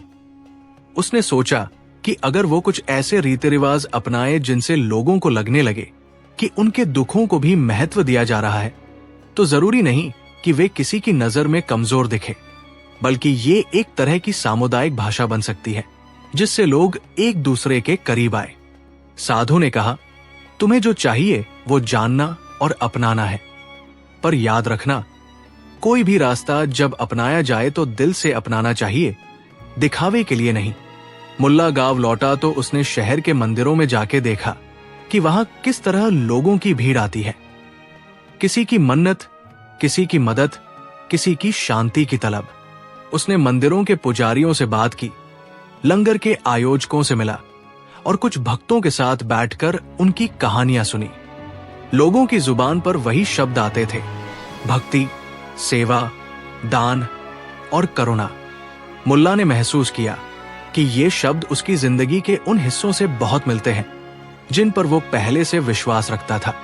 उसने सोचा कि अगर वो कुछ ऐसे रीति रिवाज अपनाए जिनसे लोगों को लगने लगे कि उनके दुखों को भी महत्व दिया जा रहा है, तो जरूरी नहीं कि वे किसी की नजर में कमजोर दिखे, बल्कि ये एक तरह की सामुदायिक भाषा बन सकती है जिससे लोग एक दूसरे के करीब आए। साधु ने कहा, तुम्हें जो चाहिए वो जानना और अपनाना है, पर याद रखना, कोई भी रास्ता जब अपनाया जाए तो दिल से अपनाना चाहिए, दिखावे के लिए नहीं। मुल्ला गांव लौटा तो उसने शहर के मंदिरों में जाके देखा कि वहां किस तरह लोगों की भीड़ आती है, किसी की मन्नत, किसी की मदद, किसी की शांति की तलब। उसने मंदिरों के पुजारियों से बात की, लंगर के आयोजकों से मिला और कुछ भक्तों के साथ बैठकर उनकी कहानियां सुनी। लोगों की जुबान पर वही शब्द आते थे, भक्ति, सेवा, दान और करुणा। मुल्ला ने महसूस किया कि ये शब्द उसकी जिंदगी के उन हिस्सों से बहुत मिलते हैं जिन पर वो पहले से विश्वास रखता था।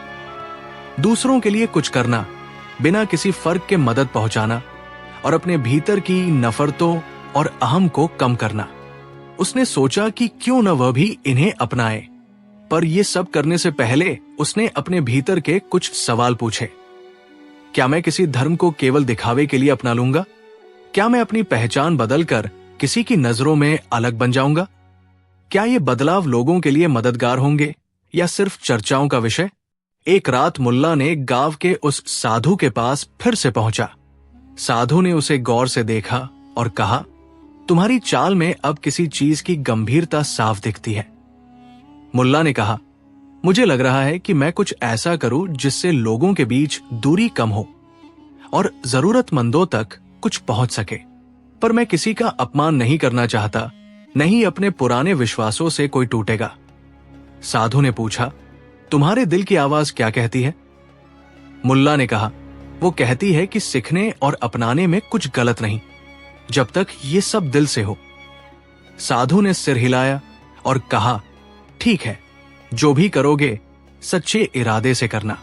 दूसरों के लिए कुछ करना, बिना किसी फर्क के मदद पहुंचाना और अपने भीतर की नफरतों और अहम को कम करना। उसने सोचा कि क्यों न वह भी इन्हें अपनाए, पर यह सब करने से पहले उसने अपने भीतर के कुछ सवाल पूछे। क्या मैं किसी धर्म को केवल दिखावे के लिए अपना लूंगा? क्या मैं अपनी पहचान बदलकर किसी की नजरों में अलग बन जाऊंगा? क्या ये बदलाव लोगों के लिए मददगार होंगे या सिर्फ चर्चाओं का विषय? एक रात मुल्ला ने गांव के उस साधु के पास फिर से पहुंचा। साधु ने उसे गौर से देखा और कहा, तुम्हारी चाल में अब किसी चीज की गंभीरता साफ दिखती है। मुल्ला ने कहा, मुझे लग रहा है कि मैं कुछ ऐसा करूं जिससे लोगों के बीच दूरी कम हो और जरूरतमंदों तक कुछ पहुंच सके, पर मैं किसी का अपमान नहीं करना चाहता, नहीं अपने पुराने विश्वासों से कोई टूटेगा। साधु ने पूछा, तुम्हारे दिल की आवाज क्या कहती है? मुल्ला ने कहा, वो कहती है कि सीखने और अपनाने में कुछ गलत नहीं, जब तक ये सब दिल से हो। साधु ने सिर हिलाया और कहा, ठीक है, जो भी करोगे सच्चे इरादे से करना,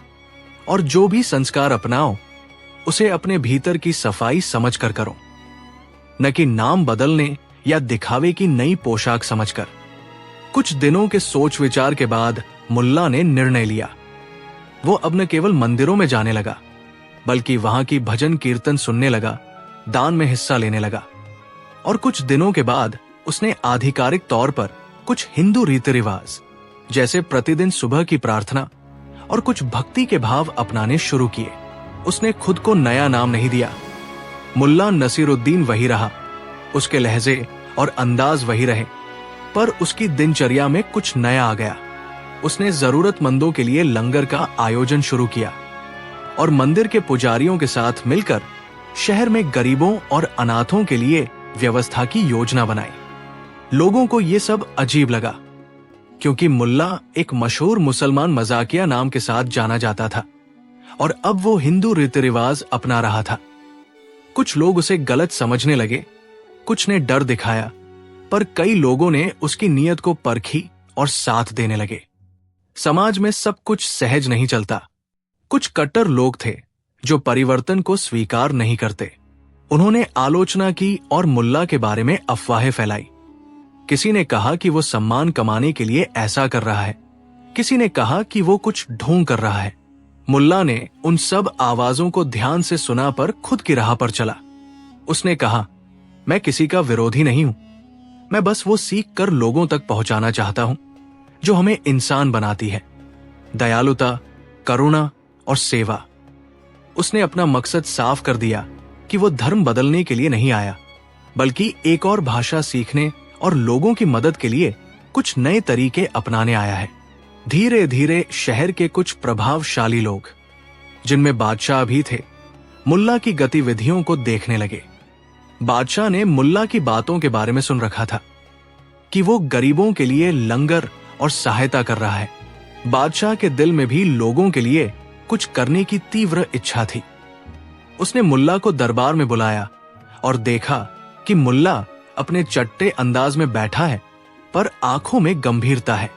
और जो भी संस्कार अपनाओ उसे अपने भीतर की सफाई समझकर करो, न कि नाम बदलने या दिखावे की नई पोशाक समझकर। कुछ दिनों के सोच विचार के बाद मुल्ला ने निर्णय लिया। वो अब न केवल मंदिरों में जाने लगा, बल्कि वहां की भजन कीर्तन सुनने लगा, दान में हिस्सा लेने लगा, और कुछ दिनों के बाद उसने आधिकारिक तौर पर कुछ हिंदू रीति रिवाज, जैसे प्रतिदिन सुबह की प्रार्थना और कुछ भक्ति के भाव अपनाने शुरू किए। उसने खुद को नया नाम नहीं दिया। मुल्ला नसीरुद्दीन वही रहा, उसके लहजे और अंदाज वही रहे, पर उसकी दिनचर्या में कुछ नया आ गया। उसने जरूरतमंदों के लिए लंगर का आयोजन शुरू किया और मंदिर के पुजारियों के साथ मिलकर शहर में गरीबों और अनाथों के लिए व्यवस्था की योजना बनाई। लोगों को ये सब अजीब लगा, क्योंकि मुल्ला एक मशहूर मुसलमान मजाकिया नाम के साथ जाना जाता था और अब वो हिंदू रीति रिवाज अपना रहा था। कुछ लोग उसे गलत समझने लगे, कुछ ने डर दिखाया, पर कई लोगों ने उसकी नीयत को परखी और साथ देने लगे। समाज में सब कुछ सहज नहीं चलता। कुछ कट्टर लोग थे जो परिवर्तन को स्वीकार नहीं करते। उन्होंने आलोचना की और मुल्ला के बारे में अफवाहें फैलाई। किसी ने कहा कि वो सम्मान कमाने के लिए ऐसा कर रहा है, किसी ने कहा कि वो कुछ ढोंग कर रहा है। मुल्ला ने उन सब आवाजों को ध्यान से सुना पर खुद की राह पर चला। उसने कहा, मैं किसी का विरोधी नहीं हूं, मैं बस वो सीख कर लोगों तक पहुंचाना चाहता हूं जो हमें इंसान बनाती है, दयालुता, करुणा और सेवा। उसने अपना मकसद साफ कर दिया कि वो धर्म बदलने के लिए नहीं आया, बल्कि एक और भाषा सीखने और लोगों की मदद के लिए कुछ नए तरीके अपनाने आया है। धीरे धीरे शहर के कुछ प्रभावशाली लोग, जिनमें बादशाह भी थे, मुल्ला की गतिविधियों को देखने लगे। बादशाह ने मुल्ला की बातों के बारे में सुन रखा था कि वो गरीबों के लिए लंगर और सहायता कर रहा है। बादशाह के दिल में भी लोगों के लिए कुछ करने की तीव्र इच्छा थी। उसने मुल्ला को दरबार में बुलाया और देखा कि मुल्ला अपने चट्टे अंदाज में बैठा है, पर आंखों में गंभीरता है।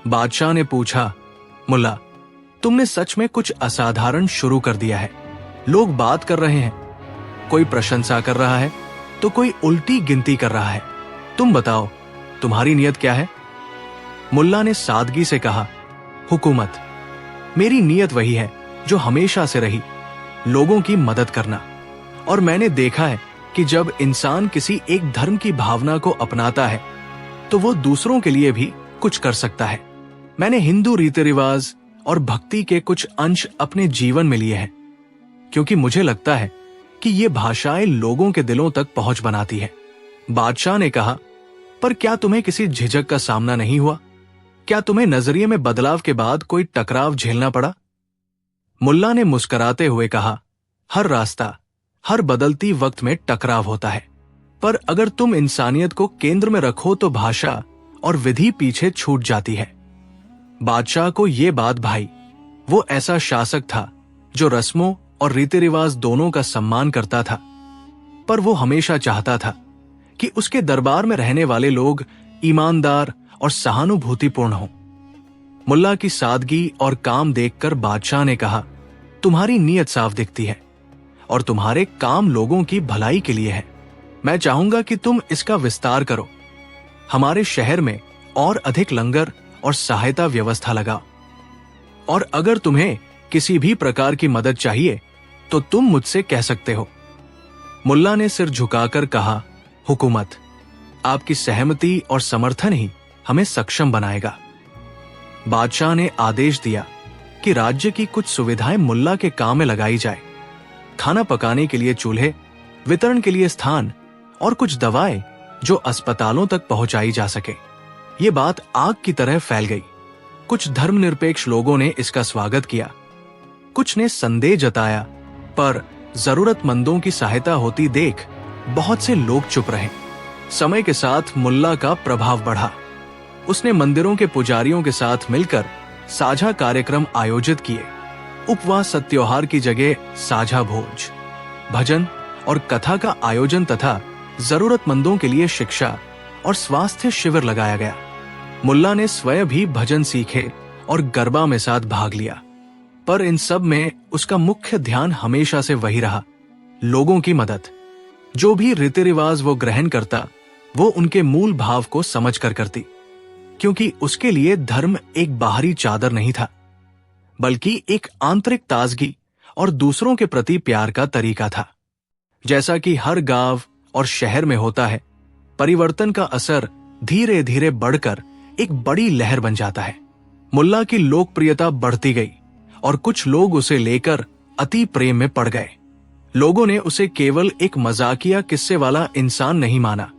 बादशाह ने पूछा, मुल्ला, तुमने सच में कुछ असाधारण शुरू कर दिया है। लोग बात कर रहे हैं, कोई प्रशंसा कर रहा है तो कोई उल्टी गिनती कर रहा है। तुम बताओ, तुम्हारी नीयत क्या है? मुल्ला ने सादगी से कहा, हुकूमत। मेरी नीयत वही है जो हमेशा से रही, लोगों की मदद करना। और मैंने देखा है कि जब इंसान किसी एक धर्म की भावना को अपनाता है तो वो दूसरों के लिए भी कुछ कर सकता है। मैंने हिंदू रीति रिवाज और भक्ति के कुछ अंश अपने जीवन में लिए हैं, क्योंकि मुझे लगता है कि ये भाषाएं लोगों के दिलों तक पहुंच बनाती है। बादशाह ने कहा, पर क्या तुम्हें किसी झिझक का सामना नहीं हुआ? क्या तुम्हें नजरिए में बदलाव के बाद कोई टकराव झेलना पड़ा? मुल्ला ने मुस्कुराते हुए कहा, हर रास्ता, हर बदलती वक्त में टकराव होता है, पर अगर तुम इंसानियत को केंद्र में रखो तो भाषा और विधि पीछे छूट जाती है। बादशाह को यह बात भाई। वो ऐसा शासक था जो रस्मों और रीति रिवाज दोनों का सम्मान करता था, पर वो हमेशा चाहता था कि उसके दरबार में रहने वाले लोग ईमानदार और सहानुभूतिपूर्ण हों। मुल्ला की सादगी और काम देखकर बादशाह ने कहा, तुम्हारी नीयत साफ दिखती है और तुम्हारे काम लोगों की भलाई के लिए है। मैं चाहूंगा कि तुम इसका विस्तार करो, हमारे शहर में और अधिक लंगर और सहायता व्यवस्था लगाओ, और अगर तुम्हें किसी भी प्रकार की मदद चाहिए तो तुम मुझसे कह सकते हो। मुल्ला ने सिर झुकाकर कहा, हुकूमत, आपकी सहमति और समर्थन ही हमें सक्षम बनाएगा। बादशाह ने आदेश दिया कि राज्य की कुछ सुविधाएं मुल्ला के काम में लगाई जाए। खाना पकाने के लिए चूल्हे, वितरण के लिए स्थान और कुछ दवाएं जो अस्पतालों तक पहुंचाई जा सके। ये बात आग की तरह फैल गई। कुछ धर्मनिरपेक्ष लोगों ने इसका स्वागत किया, कुछ ने संदेह जताया, पर जरूरतमंदों की सहायता होती देख बहुत से लोग चुप रहे। समय के साथ मुल्ला का प्रभाव बढ़ा। उसने मंदिरों के पुजारियों के साथ मिलकर साझा कार्यक्रम आयोजित किए। उपवास त्योहार की जगह साझा भोज, भजन और कथा का आयोजन तथा जरूरतमंदों के लिए शिक्षा और स्वास्थ्य शिविर लगाया गया। मुल्ला ने स्वयं भी भजन सीखे और गरबा में साथ भाग लिया, पर इन सब में उसका मुख्य ध्यान हमेशा से वही रहा, लोगों की मदद। जो भी रीति रिवाज वो ग्रहण करता, वो उनके मूल भाव को समझकर करती, क्योंकि उसके लिए धर्म एक बाहरी चादर नहीं था, बल्कि एक आंतरिक ताजगी और दूसरों के प्रति प्यार का तरीका था। जैसा कि हर गांव और शहर में होता है, परिवर्तन का असर धीरे धीरे बढ़कर एक बड़ी लहर बन जाता है। मुल्ला की लोकप्रियता बढ़ती गई और कुछ लोग उसे लेकर अति प्रेम में पड़ गए। लोगों ने उसे केवल एक मजाकिया किस्से वाला इंसान नहीं माना,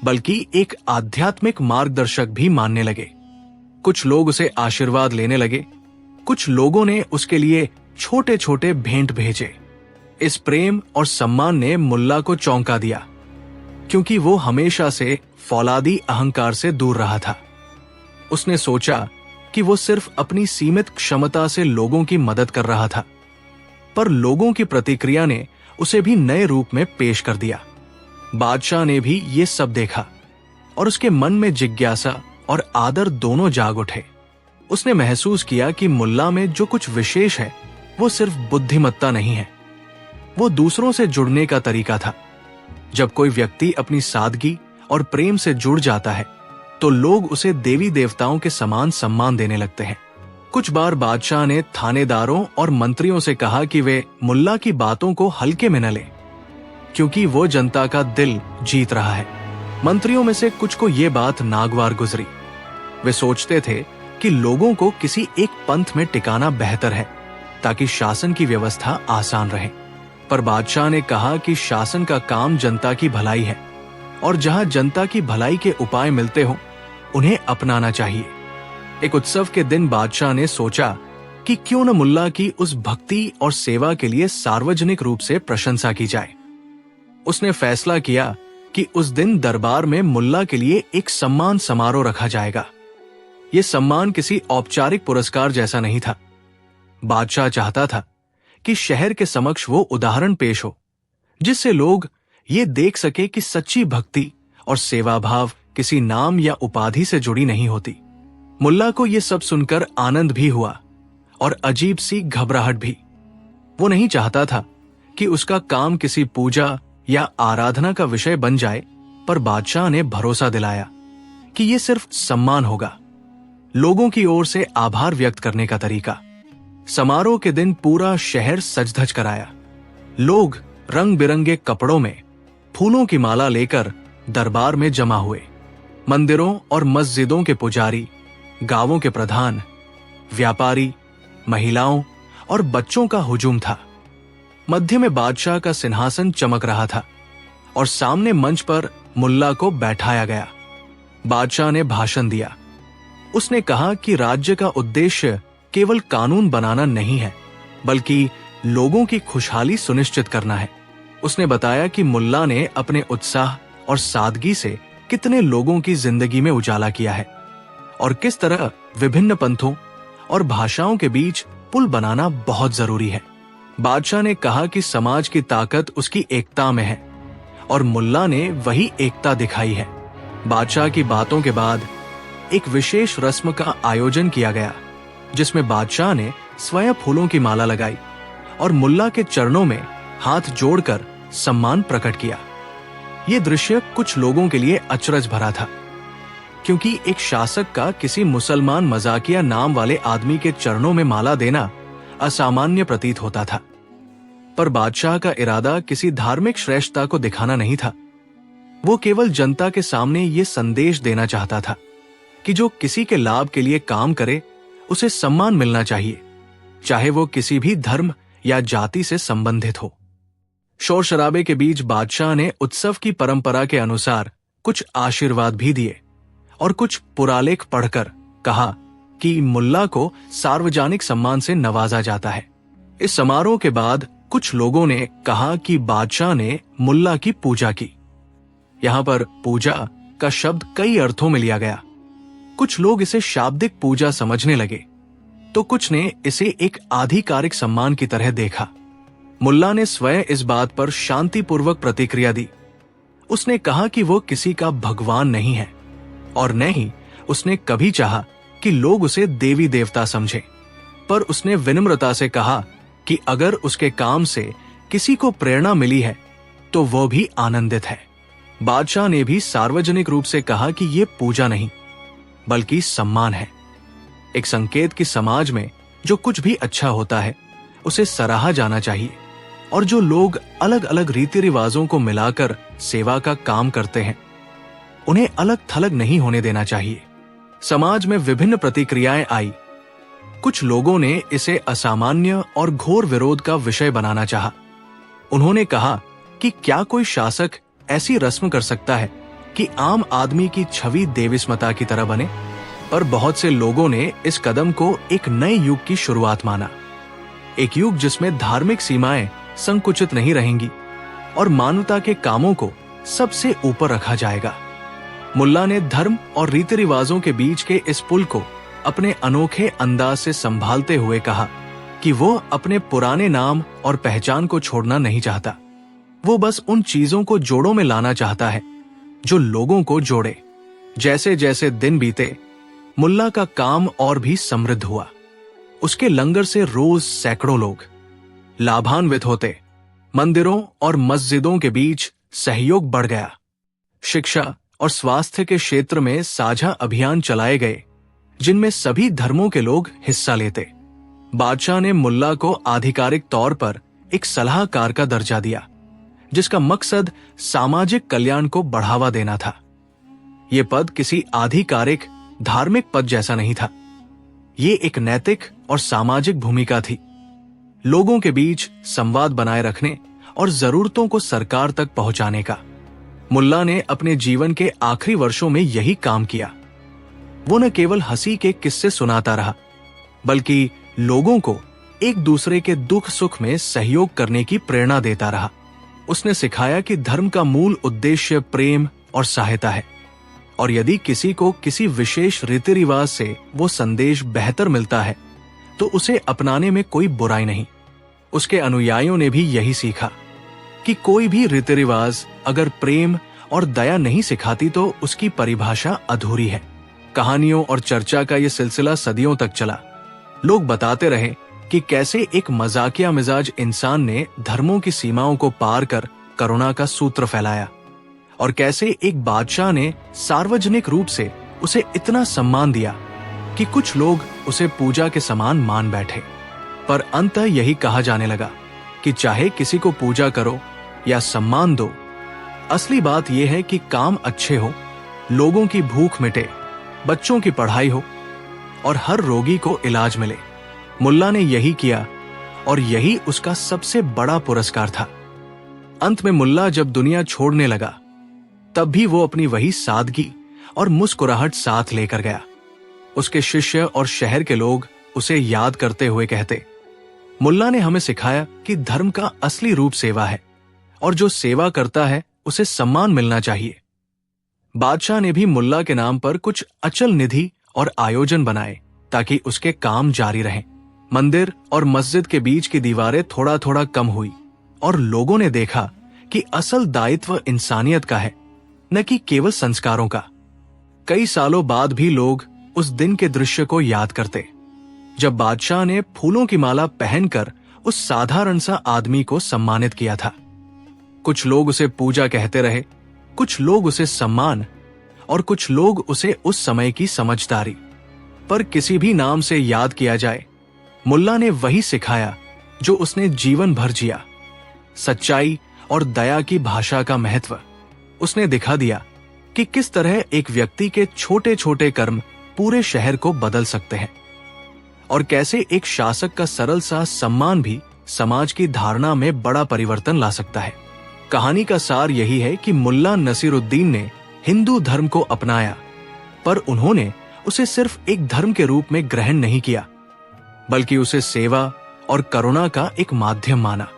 बल्कि एक आध्यात्मिक मार्गदर्शक भी मानने लगे। कुछ लोग उसे आशीर्वाद लेने लगे, कुछ लोगों ने उसके लिए छोटे छोटे भेंट भेजे, इस प्रेम और सम्मान ने मुल्ला को चौंका दिया, क्योंकि वो हमेशा से फौलादी अहंकार से दूर रहा था। उसने सोचा कि वो सिर्फ अपनी सीमित क्षमता से लोगों की मदद कर रहा था, पर लोगों की प्रतिक्रिया ने उसे भी नए रूप में पेश कर दिया। बादशाह ने भी ये सब देखा और उसके मन में जिज्ञासा और आदर दोनों जाग उठे। उसने महसूस किया कि मुल्ला में जो कुछ विशेष है वो सिर्फ बुद्धिमत्ता नहीं है, वो दूसरों से जुड़ने का तरीका था। जब कोई व्यक्ति अपनी सादगी और प्रेम से जुड़ जाता है तो लोग उसे देवी देवताओं के समान सम्मान देने लगते हैं। कुछ बार बादशाह ने थानेदारों और मंत्रियों से कहा कि वे मुल्ला की बातों को हल्के में न लें, क्योंकि वो जनता का दिल जीत रहा है। मंत्रियों में से कुछ को ये बात नागवार गुजरी। वे सोचते थे कि लोगों को किसी एक पंथ में टिकाना बेहतर है ताकि शासन की व्यवस्था आसान रहे। पर बादशाह ने कहा कि शासन का काम जनता की भलाई है और जहां जनता की भलाई के उपाय मिलते हो उन्हें अपनाना चाहिए। एक उत्सव के दिन बादशाह ने सोचा कि क्यों न मुल्ला की उस भक्ति और सेवा के लिए सार्वजनिक रूप से प्रशंसा की जाए। उसने फैसला किया कि उस दिन दरबार में मुल्ला के लिए एक सम्मान समारोह रखा जाएगा। यह सम्मान किसी औपचारिक पुरस्कार जैसा नहीं था। बादशाह चाहता था कि शहर के समक्ष वो उदाहरण पेश हो जिससे लोग ये देख सके कि सच्ची भक्ति और सेवा भाव किसी नाम या उपाधि से जुड़ी नहीं होती। मुल्ला को ये सब सुनकर आनंद भी हुआ और अजीब सी घबराहट भी। वो नहीं चाहता था कि उसका काम किसी पूजा या आराधना का विषय बन जाए, पर बादशाह ने भरोसा दिलाया कि ये सिर्फ सम्मान होगा, लोगों की ओर से आभार व्यक्त करने का तरीका। समारोह के दिन पूरा शहर सज-धज कर आया। लोग रंग बिरंगे कपड़ों में फूलों की माला लेकर दरबार में जमा हुए। मंदिरों और मस्जिदों के पुजारी, गांवों के प्रधान, व्यापारी, महिलाओं और बच्चों का हुजूम था। मध्य में बादशाह का सिंहासन चमक रहा था और सामने मंच पर मुल्ला को बैठाया गया। बादशाह ने भाषण दिया। उसने कहा कि राज्य का उद्देश्य केवल कानून बनाना नहीं है, बल्कि लोगों की खुशहाली सुनिश्चित करना है। उसने बताया कि मुल्ला ने अपने उत्साह और सादगी से कितने लोगों की जिंदगी में उजाला किया है और किस तरह विभिन्न पंथों और भाषाओं के बीच पुल बनाना बहुत जरूरी है। बादशाह ने कहा कि समाज की ताकत उसकी एकता में है और मुल्ला ने वही एकता दिखाई है। बादशाह की बातों के बाद एक विशेष रस्म का आयोजन किया गया, जिसमें बादशाह ने स्वयं फूलों की माला लगाई और मुल्ला के चरणों में हाथ जोड़कर सम्मान प्रकट किया। ये दृश्य कुछ लोगों के लिए अचरज भरा था, क्योंकि एक शासक का किसी मुसलमान मजाकिया नाम वाले आदमी के चरणों में माला देना असामान्य प्रतीत होता था। पर बादशाह का इरादा किसी धार्मिक श्रेष्ठता को दिखाना नहीं था। वो केवल जनता के सामने ये संदेश देना चाहता था कि जो किसी के लाभ के लिए काम करे उसे सम्मान मिलना चाहिए, चाहे वो किसी भी धर्म या जाति से संबंधित हो। शोर शराबे के बीच बादशाह ने उत्सव की परंपरा के अनुसार कुछ आशीर्वाद भी दिए और कुछ पुरालेख पढ़कर कहा कि मुल्ला को सार्वजनिक सम्मान से नवाजा जाता है। इस समारोह के बाद कुछ लोगों ने कहा कि बादशाह ने मुल्ला की पूजा की। यहां पर पूजा का शब्द कई अर्थों में लिया गया। कुछ लोग इसे शाब्दिक पूजा समझने लगे, तो कुछ ने इसे एक आधिकारिक सम्मान की तरह देखा। मुल्ला ने स्वयं इस बात पर शांतिपूर्वक प्रतिक्रिया दी। उसने कहा कि वो किसी का भगवान नहीं है और न ही उसने कभी चाहा कि लोग उसे देवी देवता समझें, पर उसने विनम्रता से कहा कि अगर उसके काम से किसी को प्रेरणा मिली है तो वो भी आनंदित है। बादशाह ने भी सार्वजनिक रूप से कहा कि ये पूजा नहीं बल्कि सम्मान है, एक संकेत कि समाज में जो कुछ भी अच्छा होता है उसे सराहा जाना चाहिए और जो लोग अलग अलग रीति रिवाजों को मिलाकर सेवा का काम करते हैं उन्हें अलग थलग नहीं होने देना चाहिए। समाज में विभिन्न प्रतिक्रियाएं आई। कुछ लोगों ने इसे असामान्य और घोर विरोध का विषय बनाना चाहा। उन्होंने कहा कि क्या कोई शासक ऐसी रस्म कर सकता है कि आम आदमी की छवि देविस्मता की तरह बने? पर बहुत से लोगों ने इस कदम को एक नए युग की शुरुआत माना, एक युग जिसमें धार्मिक सीमाएं संकुचित नहीं रहेंगी और मानवता के कामों को सबसे ऊपर रखा जाएगा। मुल्ला ने धर्म और रीति रिवाजों के बीच के इस पुल को अपने अनोखे अंदाज से संभालते हुए कहा कि वो अपने पुराने नाम और पहचान को छोड़ना नहीं चाहता। वो बस उन चीजों को जोड़ों में लाना चाहता है जो लोगों को जोड़े। जैसे जैसे दिन बीते, मुल्ला का काम और भी समृद्ध हुआ। उसके लंगर से रोज सैकड़ों लोग लाभान्वित होते। मंदिरों और मस्जिदों के बीच सहयोग बढ़ गया। शिक्षा और स्वास्थ्य के क्षेत्र में साझा अभियान चलाए गए, जिनमें सभी धर्मों के लोग हिस्सा लेते। बादशाह ने मुल्ला को आधिकारिक तौर पर एक सलाहकार का दर्जा दिया, जिसका मकसद सामाजिक कल्याण को बढ़ावा देना था। ये पद किसी आधिकारिक धार्मिक पद जैसा नहीं था। ये एक नैतिक और सामाजिक भूमिका थी, लोगों के बीच संवाद बनाए रखने और जरूरतों को सरकार तक पहुंचाने का। मुल्ला ने अपने जीवन के आखिरी वर्षों में यही काम किया। वो न केवल हंसी के किस्से सुनाता रहा, बल्कि लोगों को एक दूसरे के दुख सुख में सहयोग करने की प्रेरणा देता रहा। उसने सिखाया कि धर्म का मूल उद्देश्य प्रेम और सहायता है, और यदि किसी को किसी विशेष रीति रिवाज से वो संदेश बेहतर मिलता है तो उसे अपनाने में कोई बुराई नहीं। उसके अनुयायियों ने भी यही सीखा कि कोई भी रीति रिवाज अगर प्रेम और दया नहीं सिखाती तो उसकी परिभाषा अधूरी है। कहानियों और चर्चा का ये सिलसिला सदियों तक चला। लोग बताते रहे कि कैसे एक मजाकिया मिजाज इंसान ने धर्मों की सीमाओं को पार कर करुणा का सूत्र फैलाया, और कैसे एक बादशाह ने सार्वजनिक रूप से उसे इतना सम्मान दिया कि कुछ लोग उसे पूजा के समान मान बैठे। पर अंततः यही कहा जाने लगा कि चाहे किसी को पूजा करो या सम्मान दो, असली बात यह है कि काम अच्छे हो, लोगों की भूख मिटे, बच्चों की पढ़ाई हो और हर रोगी को इलाज मिले। मुल्ला ने यही किया और यही उसका सबसे बड़ा पुरस्कार था। अंत में मुल्ला जब दुनिया छोड़ने लगा, तब भी वो अपनी वही सादगी और मुस्कुराहट साथ लेकर गया। उसके शिष्य और शहर के लोग उसे याद करते हुए कहते, मुल्ला ने हमें सिखाया कि धर्म का असली रूप सेवा है, और जो सेवा करता है उसे सम्मान मिलना चाहिए। बादशाह ने भी मुल्ला के नाम पर कुछ अचल निधि और आयोजन बनाए ताकि उसके काम जारी रहें। मंदिर और मस्जिद के बीच की दीवारें थोड़ा थोड़ा कम हुई और लोगों ने देखा कि असल दायित्व इंसानियत का है, न कि केवल संस्कारों का। कई सालों बाद भी लोग उस दिन के दृश्य को याद करते जब बादशाह ने फूलों की माला पहनकर उस साधारण सा आदमी को सम्मानित किया था। कुछ लोग उसे पूजा कहते रहे, कुछ लोग उसे सम्मान और कुछ लोग उसे उस समय की समझदारी। पर किसी भी नाम से याद किया जाए, मुल्ला ने वही सिखाया जो उसने जीवन भर जिया, सच्चाई और दया की भाषा का महत्व। उसने दिखा दिया कि किस तरह एक व्यक्ति के छोटे छोटे कर्म पूरे शहर को बदल सकते हैं, और कैसे एक शासक का सरल सा सम्मान भी समाज की धारणा में बड़ा परिवर्तन ला सकता है। कहानी का सार यही है कि मुल्ला नसीरुद्दीन ने हिंदू धर्म को अपनाया, पर उन्होंने उसे सिर्फ एक धर्म के रूप में ग्रहण नहीं किया, बल्कि उसे सेवा और करुणा का एक माध्यम माना।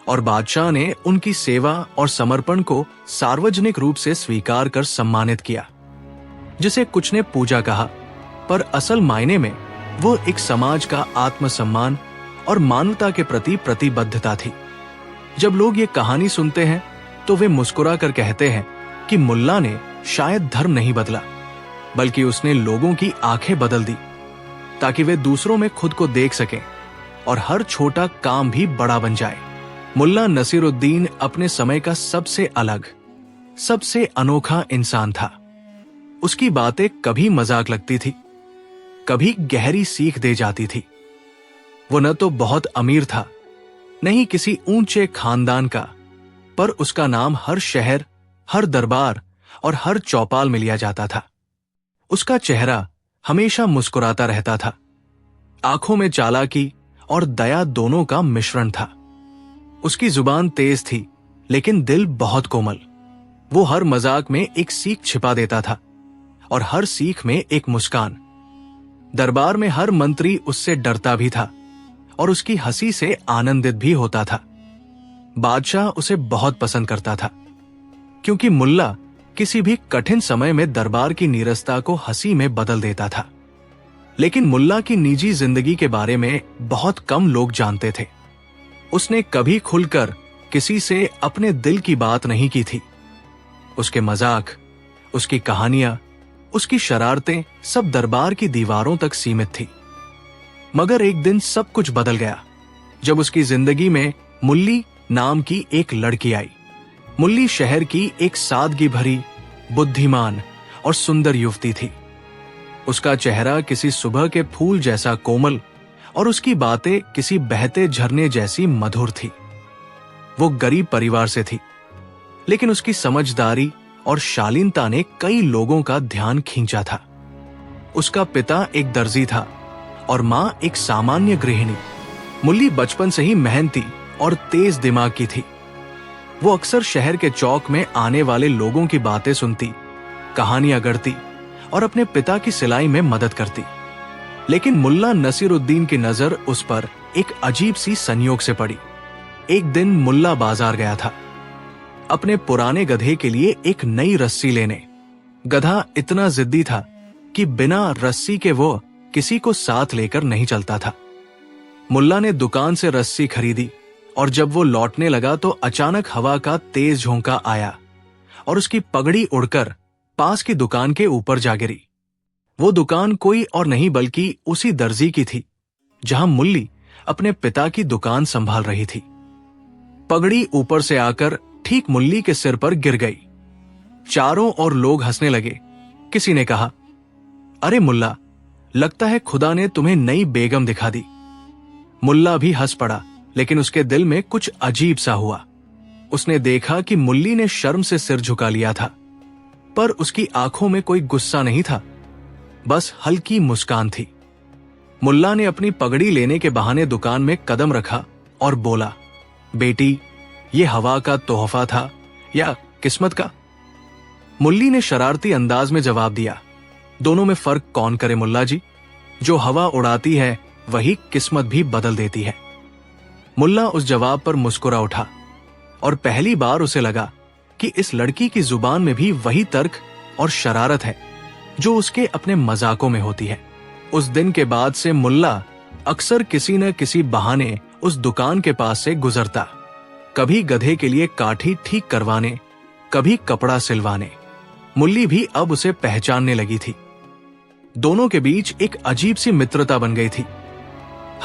और बादशाह ने उनकी सेवा और समर्पण को सार्वजनिक रूप से स्वीकार कर सम्मानित किया, जिसे कुछ ने पूजा कहा, पर असल मायने में वो एक समाज का आत्मसम्मान और मानवता के प्रति प्रतिबद्धता थी। जब लोग ये कहानी सुनते हैं तो वे मुस्कुरा कर कहते हैं कि मुल्ला ने शायद धर्म नहीं बदला, बल्कि उसने लोगों की आंखें बदल दी ताकि वे दूसरों में खुद को देख सकें और हर छोटा काम भी बड़ा बन जाए। मुल्ला नसीरुद्दीन अपने समय का सबसे अलग, सबसे अनोखा इंसान था। उसकी बातें कभी मजाक लगती थी, कभी गहरी सीख दे जाती थी। वो न तो बहुत अमीर था, न ही किसी ऊंचे खानदान का, पर उसका नाम हर शहर, हर दरबार और हर चौपाल में लिया जाता था। उसका चेहरा हमेशा मुस्कुराता रहता था। आंखों में चालाकी और दया दोनों का मिश्रण था। उसकी जुबान तेज थी, लेकिन दिल बहुत कोमल। वो हर मजाक में एक सीख छिपा देता था और हर सीख में एक मुस्कान। दरबार में हर मंत्री उससे डरता भी था और उसकी हंसी से आनंदित भी होता था। बादशाह उसे बहुत पसंद करता था, क्योंकि मुल्ला किसी भी कठिन समय में दरबार की नीरसता को हंसी में बदल देता था। लेकिन मुल्ला की निजी जिंदगी के बारे में बहुत कम लोग जानते थे। उसने कभी खुलकर किसी से अपने दिल की बात नहीं की थी। उसके मजाक, उसकी कहानियां, उसकी शरारतें सब दरबार की दीवारों तक सीमित थी। मगर एक दिन सब कुछ बदल गया जब उसकी जिंदगी में मुल्ली नाम की एक लड़की आई। मुल्ली शहर की एक सादगी भरी, बुद्धिमान और सुंदर युवती थी। उसका चेहरा किसी सुबह के फूल जैसा कोमल और उसकी बातें किसी बहते झरने जैसी मधुर थी। वो गरीब परिवार से थी, लेकिन उसकी समझदारी और शालीनता ने कई लोगों का ध्यान खींचा था। उसका पिता एक दर्जी था और मां एक सामान्य गृहिणी। मुल्ली बचपन से ही मेहनती और तेज दिमाग की थी। वो अक्सर शहर के चौक में आने वाले लोगों की बातें सुनती, कहानियां गढ़ती और अपने पिता की सिलाई में मदद करती। लेकिन मुल्ला नसीरुद्दीन की नजर उस पर एक अजीब सी संयोग से पड़ी। एक दिन मुल्ला बाजार गया था अपने पुराने गधे के लिए एक नई रस्सी लेने। गधा इतना जिद्दी था कि बिना रस्सी के वो किसी को साथ लेकर नहीं चलता था। मुल्ला ने दुकान से रस्सी खरीदी और जब वो लौटने लगा तो अचानक हवा का तेज झोंका आया और उसकी पगड़ी उड़कर पास की दुकान के ऊपर जा गिरी। वो दुकान कोई और नहीं बल्कि उसी दर्जी की थी जहां मुल्ली अपने पिता की दुकान संभाल रही थी। पगड़ी ऊपर से आकर ठीक मुल्ली के सिर पर गिर गई। चारों ओर लोग हंसने लगे। किसी ने कहा, अरे मुल्ला, लगता है खुदा ने तुम्हें नई बेगम दिखा दी। मुल्ला भी हंस पड़ा, लेकिन उसके दिल में कुछ अजीब सा हुआ। उसने देखा कि मुल्ली ने शर्म से सिर झुका लिया था, पर उसकी आंखों में कोई गुस्सा नहीं था, बस हल्की मुस्कान थी। मुल्ला ने अपनी पगड़ी लेने के बहाने दुकान में कदम रखा और बोला, बेटी, ये हवा का तोहफा था या किस्मत का? मुल्ली ने शरारती अंदाज में जवाब दिया, दोनों में फर्क कौन करे मुल्ला जी? जो हवा उड़ाती है वही किस्मत भी बदल देती है। मुल्ला उस जवाब पर मुस्कुरा उठा और पहली बार उसे लगा कि इस लड़की की जुबान में भी वही तर्क और शरारत है जो उसके अपने मजाकों में होती है। उस दिन के बाद से मुल्ला अक्सर किसी न किसी बहाने उस दुकान के पास से गुजरता, कभी गधे के लिए काठी ठीक करवाने, कभी कपड़ा सिलवाने। मुल्ली भी अब उसे पहचानने लगी थी। दोनों के बीच एक अजीब सी मित्रता बन गई थी,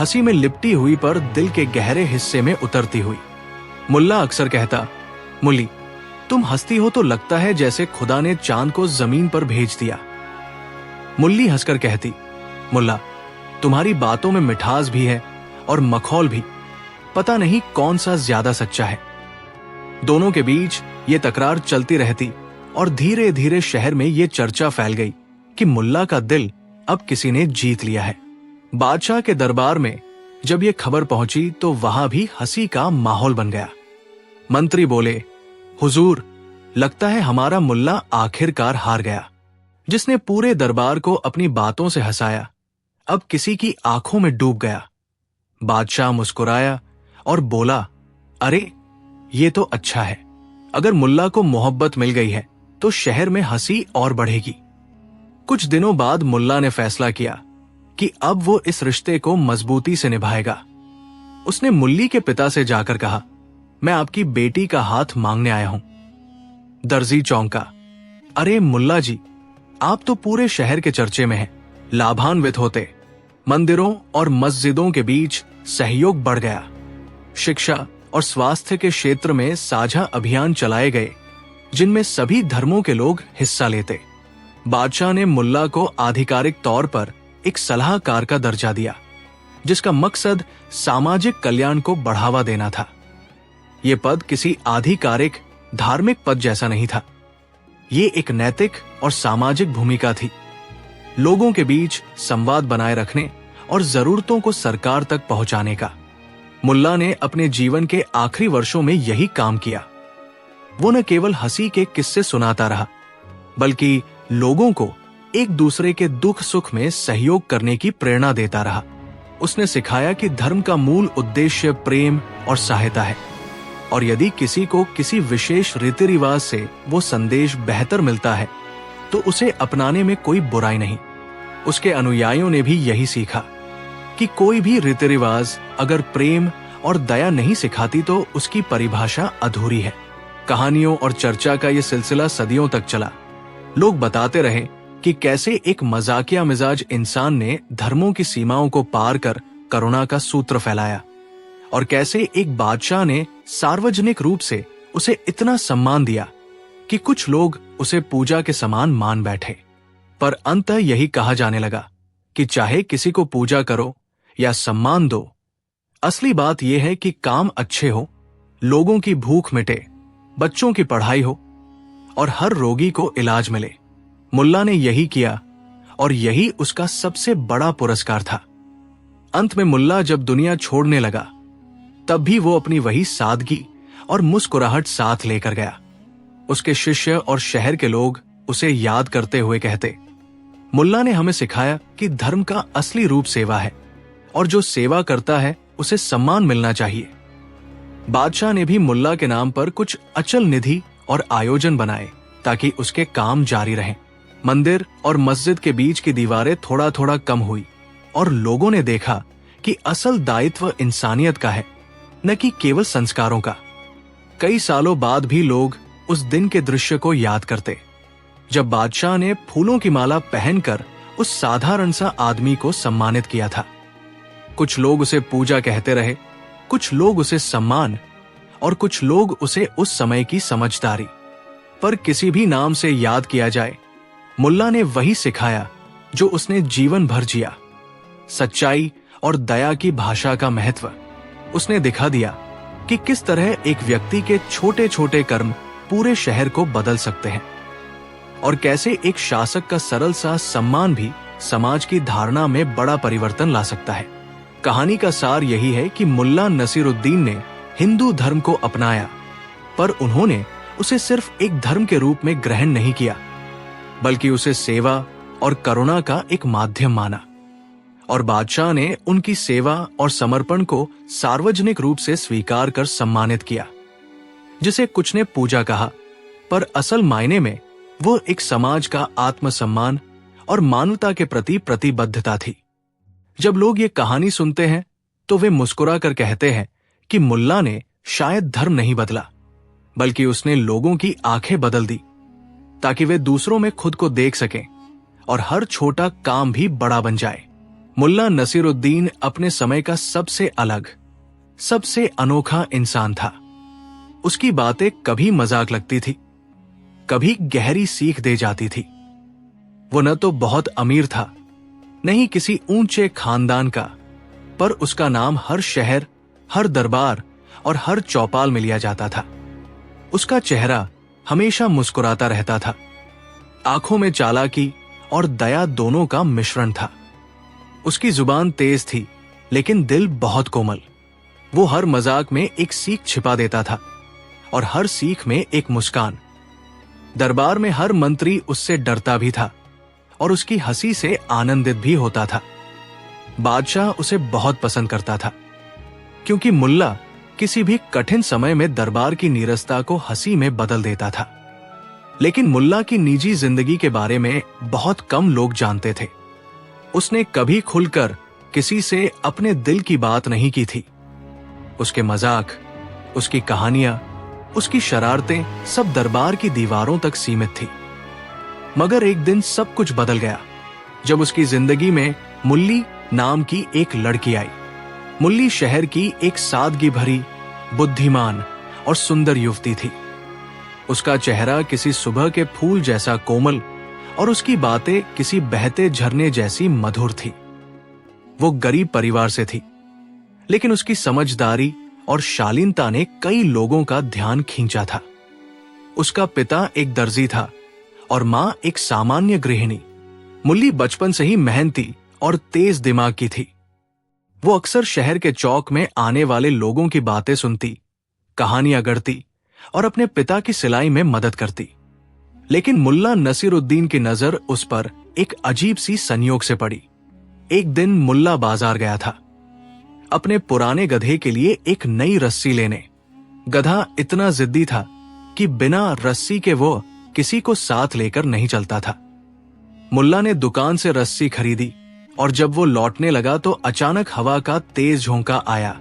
हंसी में लिपटी हुई पर दिल के गहरे हिस्से में उतरती हुई। मुल्ला अक्सर कहता, मुल्ली, तुम हंसती हो तो लगता है जैसे खुदा ने चांद को जमीन पर भेज दिया। मुल्ली हंसकर कहती, मुल्ला, तुम्हारी बातों में मिठास भी है और मखौल भी, पता नहीं कौन सा ज्यादा सच्चा है। दोनों के बीच ये तकरार चलती रहती और धीरे धीरे शहर में ये चर्चा फैल गई कि मुल्ला का दिल अब किसी ने जीत लिया है। बादशाह के दरबार में जब ये खबर पहुंची तो वहां भी हंसी का माहौल बन गया। मंत्री बोले, हुजूर, लगता है हमारा मुल्ला आखिरकार हार गया। जिसने पूरे दरबार को अपनी बातों से हंसाया अब किसी की आंखों में डूब गया। बादशाह मुस्कुराया और बोला, अरे ये तो अच्छा है। अगर मुल्ला को मोहब्बत मिल गई है तो शहर में हंसी और बढ़ेगी। कुछ दिनों बाद मुल्ला ने फैसला किया कि अब वो इस रिश्ते को मजबूती से निभाएगा। उसने मुल्ली के पिता से जाकर कहा, मैं आपकी बेटी का हाथ मांगने आया हूं। दर्जी चौंका, अरे मुल्ला जी, आप तो पूरे शहर के चर्चे में हैं, लाभान्वित होते। मंदिरों और मस्जिदों के बीच सहयोग बढ़ गया। शिक्षा और स्वास्थ्य के क्षेत्र में साझा अभियान चलाए गए जिनमें सभी धर्मों के लोग हिस्सा लेते। बादशाह ने मुल्ला को आधिकारिक तौर पर एक सलाहकार का दर्जा दिया, जिसका मकसद सामाजिक कल्याण को बढ़ावा देना था। यह पद किसी आधिकारिक धार्मिक पद जैसा नहीं था, ये एक नैतिक और सामाजिक भूमिका थी, लोगों के बीच संवाद बनाए रखने और जरूरतों को सरकार तक पहुंचाने का। मुल्ला ने अपने जीवन के आखिरी वर्षों में यही काम किया। वो न केवल हंसी के किस्से सुनाता रहा, बल्कि लोगों को एक दूसरे के दुख सुख में सहयोग करने की प्रेरणा देता रहा। उसने सिखाया कि धर्म का मूल उद्देश्य प्रेम और सहायता है और यदि किसी को किसी विशेष रीति रिवाज से वो संदेश बेहतर मिलता है तो उसे अपनाने में कोई बुराई नहीं। उसके अनुयायियों ने भी यही सीखा कि कोई भी रीति रिवाज अगर प्रेम और दया नहीं सिखाती तो उसकी परिभाषा अधूरी है। कहानियों और चर्चा का ये सिलसिला सदियों तक चला। लोग बताते रहे कि कैसे एक मजाकिया मिजाज इंसान ने धर्मों की सीमाओं को पार कर करुणा का सूत्र फैलाया, और कैसे एक बादशाह ने सार्वजनिक रूप से उसे इतना सम्मान दिया कि कुछ लोग उसे पूजा के समान मान बैठे। पर अंततः यही कहा जाने लगा कि चाहे किसी को पूजा करो या सम्मान दो, असली बात यह है कि काम अच्छे हो, लोगों की भूख मिटे, बच्चों की पढ़ाई हो और हर रोगी को इलाज मिले। मुल्ला ने यही किया और यही उसका सबसे बड़ा पुरस्कार था। अंत में मुल्ला जब दुनिया छोड़ने लगा तब भी वो अपनी वही सादगी और मुस्कुराहट साथ लेकर गया। उसके शिष्य और शहर के लोग उसे याद करते हुए कहते, मुल्ला ने हमें सिखाया कि धर्म का असली रूप सेवा है और जो सेवा करता है उसे सम्मान मिलना चाहिए। बादशाह ने भी मुल्ला के नाम पर कुछ अचल निधि और आयोजन बनाए ताकि उसके काम जारी रहें। मंदिर और मस्जिद के बीच की दीवारें थोड़ा थोड़ा कम हुई और लोगों ने देखा कि असल दायित्व इंसानियत का है, न कि केवल संस्कारों का। कई सालों बाद भी लोग उस दिन के दृश्य को याद करते जब बादशाह ने फूलों की माला पहनकर उस साधारण सा आदमी को सम्मानित किया था। कुछ लोग उसे पूजा कहते रहे, कुछ लोग उसे सम्मान और कुछ लोग उसे उस समय की समझदारी। पर किसी भी नाम से याद किया जाए, मुल्ला ने वही सिखाया जो उसने जीवन भर जिया, सच्चाई और दया की भाषा का महत्व। उसने दिखा दिया कि किस तरह एक व्यक्ति के छोटे छोटे कर्म पूरे शहर को बदल सकते हैं और कैसे एक शासक का सरल सा सम्मान भी समाज की धारणा में बड़ा परिवर्तन ला सकता है। कहानी का सार यही है कि मुल्ला नसीरुद्दीन ने हिंदू धर्म को अपनाया, पर उन्होंने उसे सिर्फ एक धर्म के रूप में ग्रहण नहीं किया, बल्कि उसे सेवा और करुणा का एक माध्यम माना। और बादशाह ने उनकी सेवा और समर्पण को सार्वजनिक रूप से स्वीकार कर सम्मानित किया, जिसे कुछ ने पूजा कहा, पर असल मायने में वो एक समाज का आत्मसम्मान और मानवता के प्रति प्रतिबद्धता थी। जब लोग ये कहानी सुनते हैं तो वे मुस्कुरा कर कहते हैं कि मुल्ला ने शायद धर्म नहीं बदला, बल्कि उसने लोगों की आंखें बदल दी ताकि वे दूसरों में खुद को देख सकें और हर छोटा काम भी बड़ा बन जाए। मुल्ला नसीरुद्दीन अपने समय का सबसे अलग, सबसे अनोखा इंसान था। उसकी बातें कभी मजाक लगती थी, कभी गहरी सीख दे जाती थी। वो न तो बहुत अमीर था, न ही किसी ऊंचे खानदान का, पर उसका नाम हर शहर, हर दरबार और हर चौपाल में लिया जाता था। उसका चेहरा हमेशा मुस्कुराता रहता था। आंखों में चालाकी और दया दोनों का मिश्रण था। उसकी जुबान तेज थी, लेकिन दिल बहुत कोमल। वो हर मजाक में एक सीख छिपा देता था और हर सीख में एक मुस्कान। दरबार में हर मंत्री उससे डरता भी था और उसकी हंसी से आनंदित भी होता था। बादशाह उसे बहुत पसंद करता था, क्योंकि मुल्ला किसी भी कठिन समय में दरबार की नीरसता को हंसी में बदल देता था। लेकिन मुल्ला की निजी जिंदगी के बारे में बहुत कम लोग जानते थे। उसने कभी खुलकर किसी से अपने दिल की बात नहीं की थी। उसके मजाक, उसकी कहानियां, उसकी शरारतें सब दरबार की दीवारों तक सीमित थी। मगर एक दिन सब कुछ बदल गया जब उसकी जिंदगी में मुल्ली नाम की एक लड़की आई। मुल्ली शहर की एक सादगी भरी, बुद्धिमान और सुंदर युवती थी। उसका चेहरा किसी सुबह के फूल जैसा कोमल और उसकी बातें किसी बहते झरने जैसी मधुर थी। वो गरीब परिवार से थी, लेकिन उसकी समझदारी और शालीनता ने कई लोगों का ध्यान खींचा था। उसका पिता एक दर्जी था और मां एक सामान्य गृहिणी। मुल्ली बचपन से ही मेहनती और तेज दिमाग की थी। वो अक्सर शहर के चौक में आने वाले लोगों की बातें सुनती, कहानियां गढ़ती और अपने पिता की सिलाई में मदद करती। लेकिन मुल्ला नसीरुद्दीन की नजर उस पर एक अजीब सी संयोग से पड़ी। एक दिन मुल्ला बाजार गया था अपने पुराने गधे के लिए एक नई रस्सी लेने। गधा इतना जिद्दी था कि बिना रस्सी के वो किसी को साथ लेकर नहीं चलता था। मुल्ला ने दुकान से रस्सी खरीदी और जब वो लौटने लगा तो अचानक हवा का तेज झोंका आया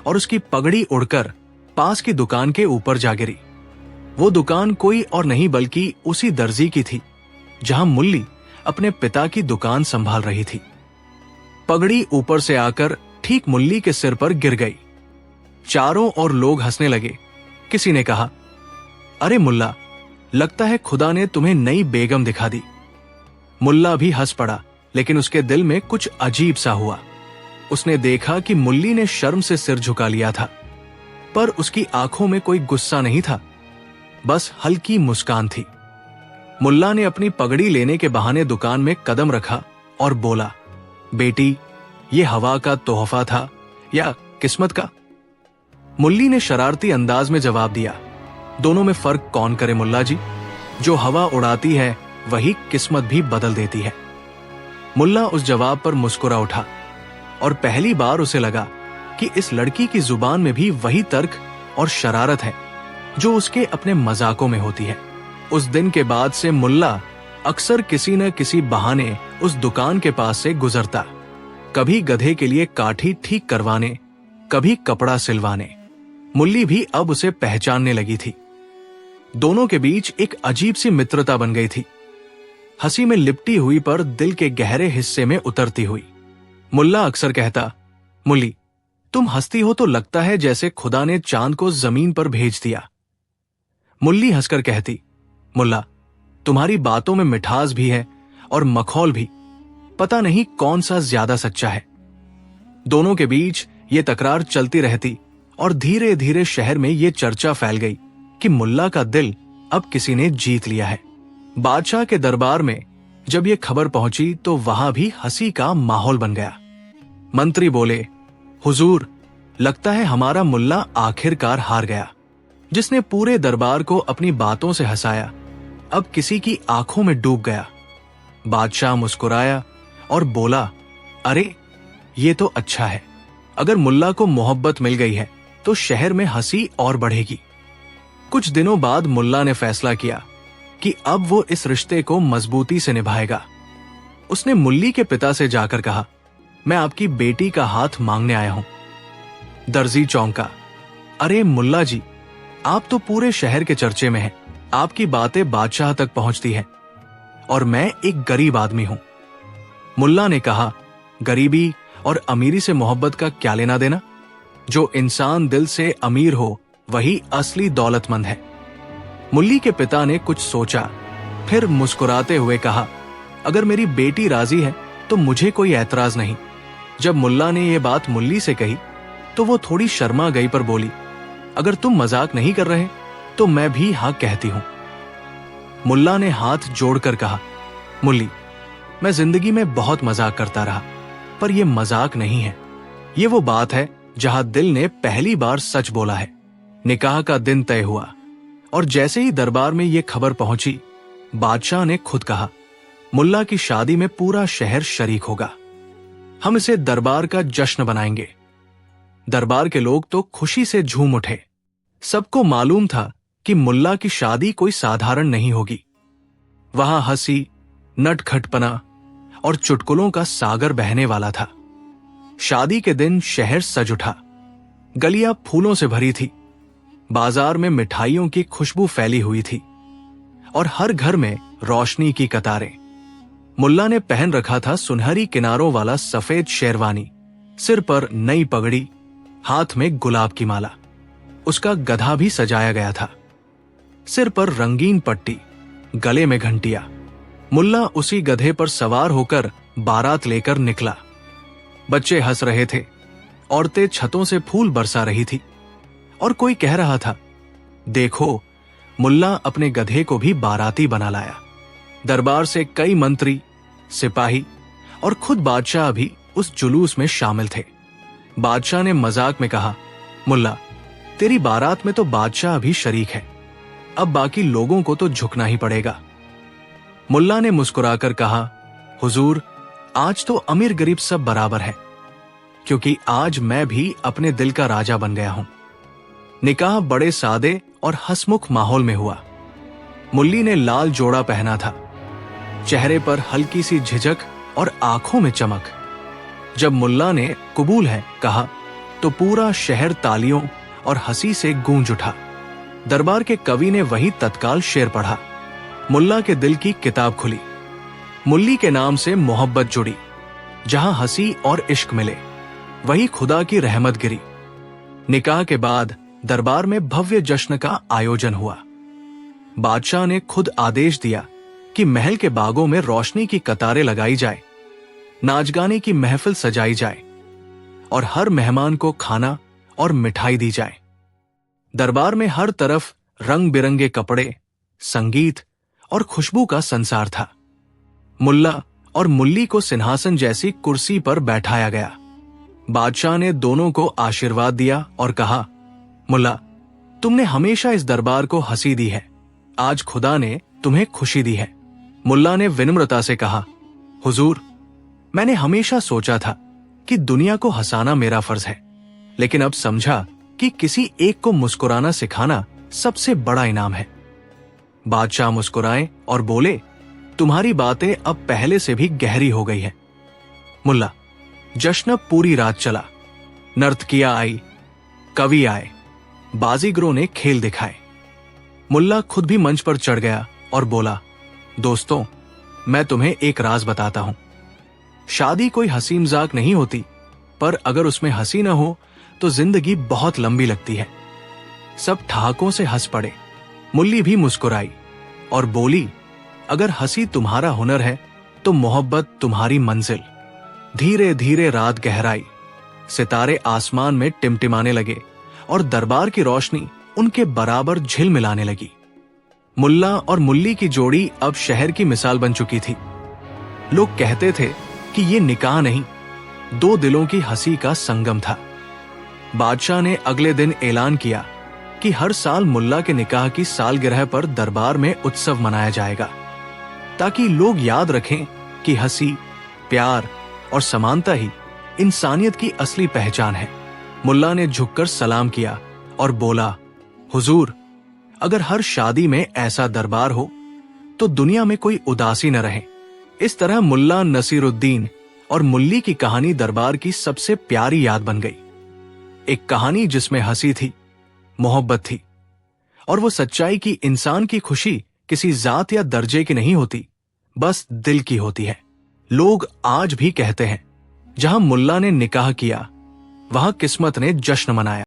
और उसकी पगड़ी उड़कर पास की दुकान के ऊपर जा गिरी। वो दुकान कोई और नहीं बल्कि उसी दर्जी की थी जहां मुल्ली अपने पिता की दुकान संभाल रही थी। पगड़ी ऊपर से आकर ठीक मुल्ली के सिर पर गिर गई। चारों ओर लोग हंसने लगे। किसी ने कहा, अरे मुल्ला, लगता है खुदा ने तुम्हें नई बेगम दिखा दी। मुल्ला भी हंस पड़ा, लेकिन उसके दिल में कुछ अजीब सा हुआ। उसने देखा कि मुल्ली ने शर्म से सिर झुका लिया था, पर उसकी आंखों में कोई गुस्सा नहीं था, बस हल्की मुस्कान थी। मुल्ला ने अपनी पगड़ी लेने के बहाने दुकान में कदम रखा और बोला, बेटी, ये हवा का तोहफा था या किस्मत का? मुल्ली ने शरारती अंदाज में जवाब दिया, दोनों में फर्क कौन करे मुल्ला जी, जो हवा उड़ाती है वही किस्मत भी बदल देती है। मुल्ला उस जवाब पर मुस्कुरा उठा और पहली बार उसे लगा कि इस लड़की की जुबान में भी वही तर्क और शरारत है जो उसके अपने मजाकों में होती है। उस दिन के बाद से मुल्ला अक्सर किसी न किसी बहाने उस दुकान के पास से गुजरता, कभी गधे के लिए काठी ठीक करवाने, कभी कपड़ा सिलवाने। मुल्ली भी अब उसे पहचानने लगी थी। दोनों के बीच एक अजीब सी मित्रता बन गई थी, हंसी में लिपटी हुई पर दिल के गहरे हिस्से में उतरती हुई। मुल्ला अक्सर कहता, मुल्ली, तुम हंसती हो तो लगता है जैसे खुदा ने चांद को जमीन पर भेज दिया। मुल्ली हंसकर कहती, मुल्ला, तुम्हारी बातों में मिठास भी है और मखौल भी, पता नहीं कौन सा ज्यादा सच्चा है। दोनों के बीच ये तकरार चलती रहती और धीरे धीरे शहर में ये चर्चा फैल गई कि मुल्ला का दिल अब किसी ने जीत लिया है। बादशाह के दरबार में जब ये खबर पहुंची तो वहां भी हंसी का माहौल बन गया। मंत्री बोले, हुजूर, लगता है हमारा मुल्ला आखिरकार हार गया। जिसने पूरे दरबार को अपनी बातों से हंसाया अब किसी की आंखों में डूब गया। बादशाह मुस्कुराया और बोला, अरे ये तो अच्छा है, अगर मुल्ला को मोहब्बत मिल गई है तो शहर में हंसी और बढ़ेगी। कुछ दिनों बाद मुल्ला ने फैसला किया कि अब वो इस रिश्ते को मजबूती से निभाएगा। उसने मुल्ली के पिता से जाकर कहा, मैं आपकी बेटी का हाथ मांगने आया हूं। दर्जी चौंका, अरे मुल्ला जी, आप तो पूरे शहर के चर्चे में हैं, आपकी बातें बादशाह तक पहुंचती हैं और मैं एक गरीब आदमी हूं। मुल्ला ने कहा, गरीबी और अमीरी से मोहब्बत का क्या लेना देना? जो इंसान दिल से अमीर हो वही असली दौलतमंद है। मुल्ली के पिता ने कुछ सोचा, फिर मुस्कुराते हुए कहा, अगर मेरी बेटी राजी है तो मुझे कोई ऐतराज नहीं। जब मुल्ला ने यह बात मुल्ली से कही तो वो थोड़ी शर्मा गई पर बोली, अगर तुम मजाक नहीं कर रहे तो मैं भी हाँ कहती हूं। मुल्ला ने हाथ जोड़कर कहा, मुल्ली, मैं जिंदगी में बहुत मजाक करता रहा, पर यह मजाक नहीं है। ये वो बात है जहां दिल ने पहली बार सच बोला है। निकाह का दिन तय हुआ और जैसे ही दरबार में ये खबर पहुंची, बादशाह ने खुद कहा, मुल्ला की शादी में पूरा शहर शरीक होगा। हम इसे दरबार का जश्न बनाएंगे। दरबार के लोग तो खुशी से झूम उठे। सबको मालूम था कि मुल्ला की शादी कोई साधारण नहीं होगी। वहां हंसी, नटखटपना और चुटकुलों का सागर बहने वाला था। शादी के दिन शहर सज उठा। गलियां फूलों से भरी थी, बाजार में मिठाइयों की खुशबू फैली हुई थी और हर घर में रोशनी की कतारें। मुल्ला ने पहन रखा था सुनहरी किनारों वाला सफेद शेरवानी, सिर पर नई पगड़ी, हाथ में गुलाब की माला। उसका गधा भी सजाया गया था, सिर पर रंगीन पट्टी, गले में घंटिया। मुल्ला उसी गधे पर सवार होकर बारात लेकर निकला। बच्चे हंस रहे थे, औरतें छतों से फूल बरसा रही थी और कोई कह रहा था, देखो, मुल्ला अपने गधे को भी बाराती बना लाया। दरबार से कई मंत्री, सिपाही और खुद बादशाह भी उस जुलूस में शामिल थे। बादशाह ने मजाक में कहा, मुल्ला, तेरी बारात में तो बादशाह भी शरीक है, अब बाकी लोगों को तो झुकना ही पड़ेगा। मुल्ला ने मुस्कुराकर कहा, हुजूर, आज तो अमीर गरीब सब बराबर है, क्योंकि आज मैं भी अपने दिल का राजा बन गया हूं। निकाह बड़े सादे और हंसमुख माहौल में हुआ। मुल्ली ने लाल जोड़ा पहना था, चेहरे पर हल्की सी झिझक और आंखों में चमक। जब मुल्ला ने कबूल है कहा तो पूरा शहर तालियों और हंसी से गूंज उठा। दरबार के कवि ने वही तत्काल शेर पढ़ा। मुल्ला के दिल की किताब खुली। मुल्ली के नाम से मोहब्बत जुड़ी। जहां हंसी और इश्क मिले वही खुदा की रहमत गिरी। निकाह के बाद दरबार में भव्य जश्न का आयोजन हुआ। बादशाह ने खुद आदेश दिया कि महल के बागों में रोशनी की कतारें लगाई जाए, नाच गाने की महफिल सजाई जाए और हर मेहमान को खाना और मिठाई दी जाए। दरबार में हर तरफ रंग बिरंगे कपड़े, संगीत और खुशबू का संसार था। मुल्ला और मुल्ली को सिंहासन जैसी कुर्सी पर बैठाया गया। बादशाह ने दोनों को आशीर्वाद दिया और कहा, मुल्ला, तुमने हमेशा इस दरबार को हंसी दी है, आज खुदा ने तुम्हें खुशी दी है। मुल्ला ने विनम्रता से कहा, हुजूर, मैंने हमेशा सोचा था कि दुनिया को हंसाना मेरा फर्ज है, लेकिन अब समझा कि किसी एक को मुस्कुराना सिखाना सबसे बड़ा इनाम है। बादशाह मुस्कुराए और बोले, तुम्हारी बातें अब पहले से भी गहरी हो गई है। मुल्ला, जश्न पूरी रात चला। नर्तकियां आई, कवि आए, बाजीगरों ने खेल दिखाए। मुल्ला खुद भी मंच पर चढ़ गया और बोला, दोस्तों, मैं तुम्हें एक राज बताता हूं। शादी कोई हंसी मजाक नहीं होती, पर अगर उसमें हंसी न हो तो जिंदगी बहुत लंबी लगती है। सब ठहाकों से हंस पड़े। मुल्ली भी मुस्कुराई और बोली, अगर हंसी तुम्हारा हुनर है तो मोहब्बत तुम्हारी मंजिल। धीरे धीरे रात गहराई, सितारे आसमान में टिमटिमाने लगे और दरबार की रोशनी उनके बराबर झिलमिलाने लगी। मुल्ला और मुल्ली की जोड़ी अब शहर की मिसाल बन चुकी थी। लोग कहते थे कि ये निकाह नहीं, दो दिलों की हंसी का संगम था। बादशाह ने अगले दिन ऐलान किया कि हर साल मुल्ला के निकाह की सालगिरह पर दरबार में उत्सव मनाया जाएगा, ताकि लोग याद रखें कि हंसी, प्यार और समानता ही इंसानियत की असली पहचान है। मुल्ला ने झुककर सलाम किया और बोला, हुजूर, अगर हर शादी में ऐसा दरबार हो तो दुनिया में कोई उदासी न रहे। इस तरह मुल्ला नसीरुद्दीन और मुल्ली की कहानी दरबार की सबसे प्यारी याद बन गई। एक कहानी जिसमें हंसी थी, मोहब्बत थी और वो सच्चाई की इंसान की खुशी किसी जात या दर्जे की नहीं होती, बस दिल की होती है। लोग आज भी कहते हैं, जहां मुल्ला ने निकाह किया वहां किस्मत ने जश्न मनाया।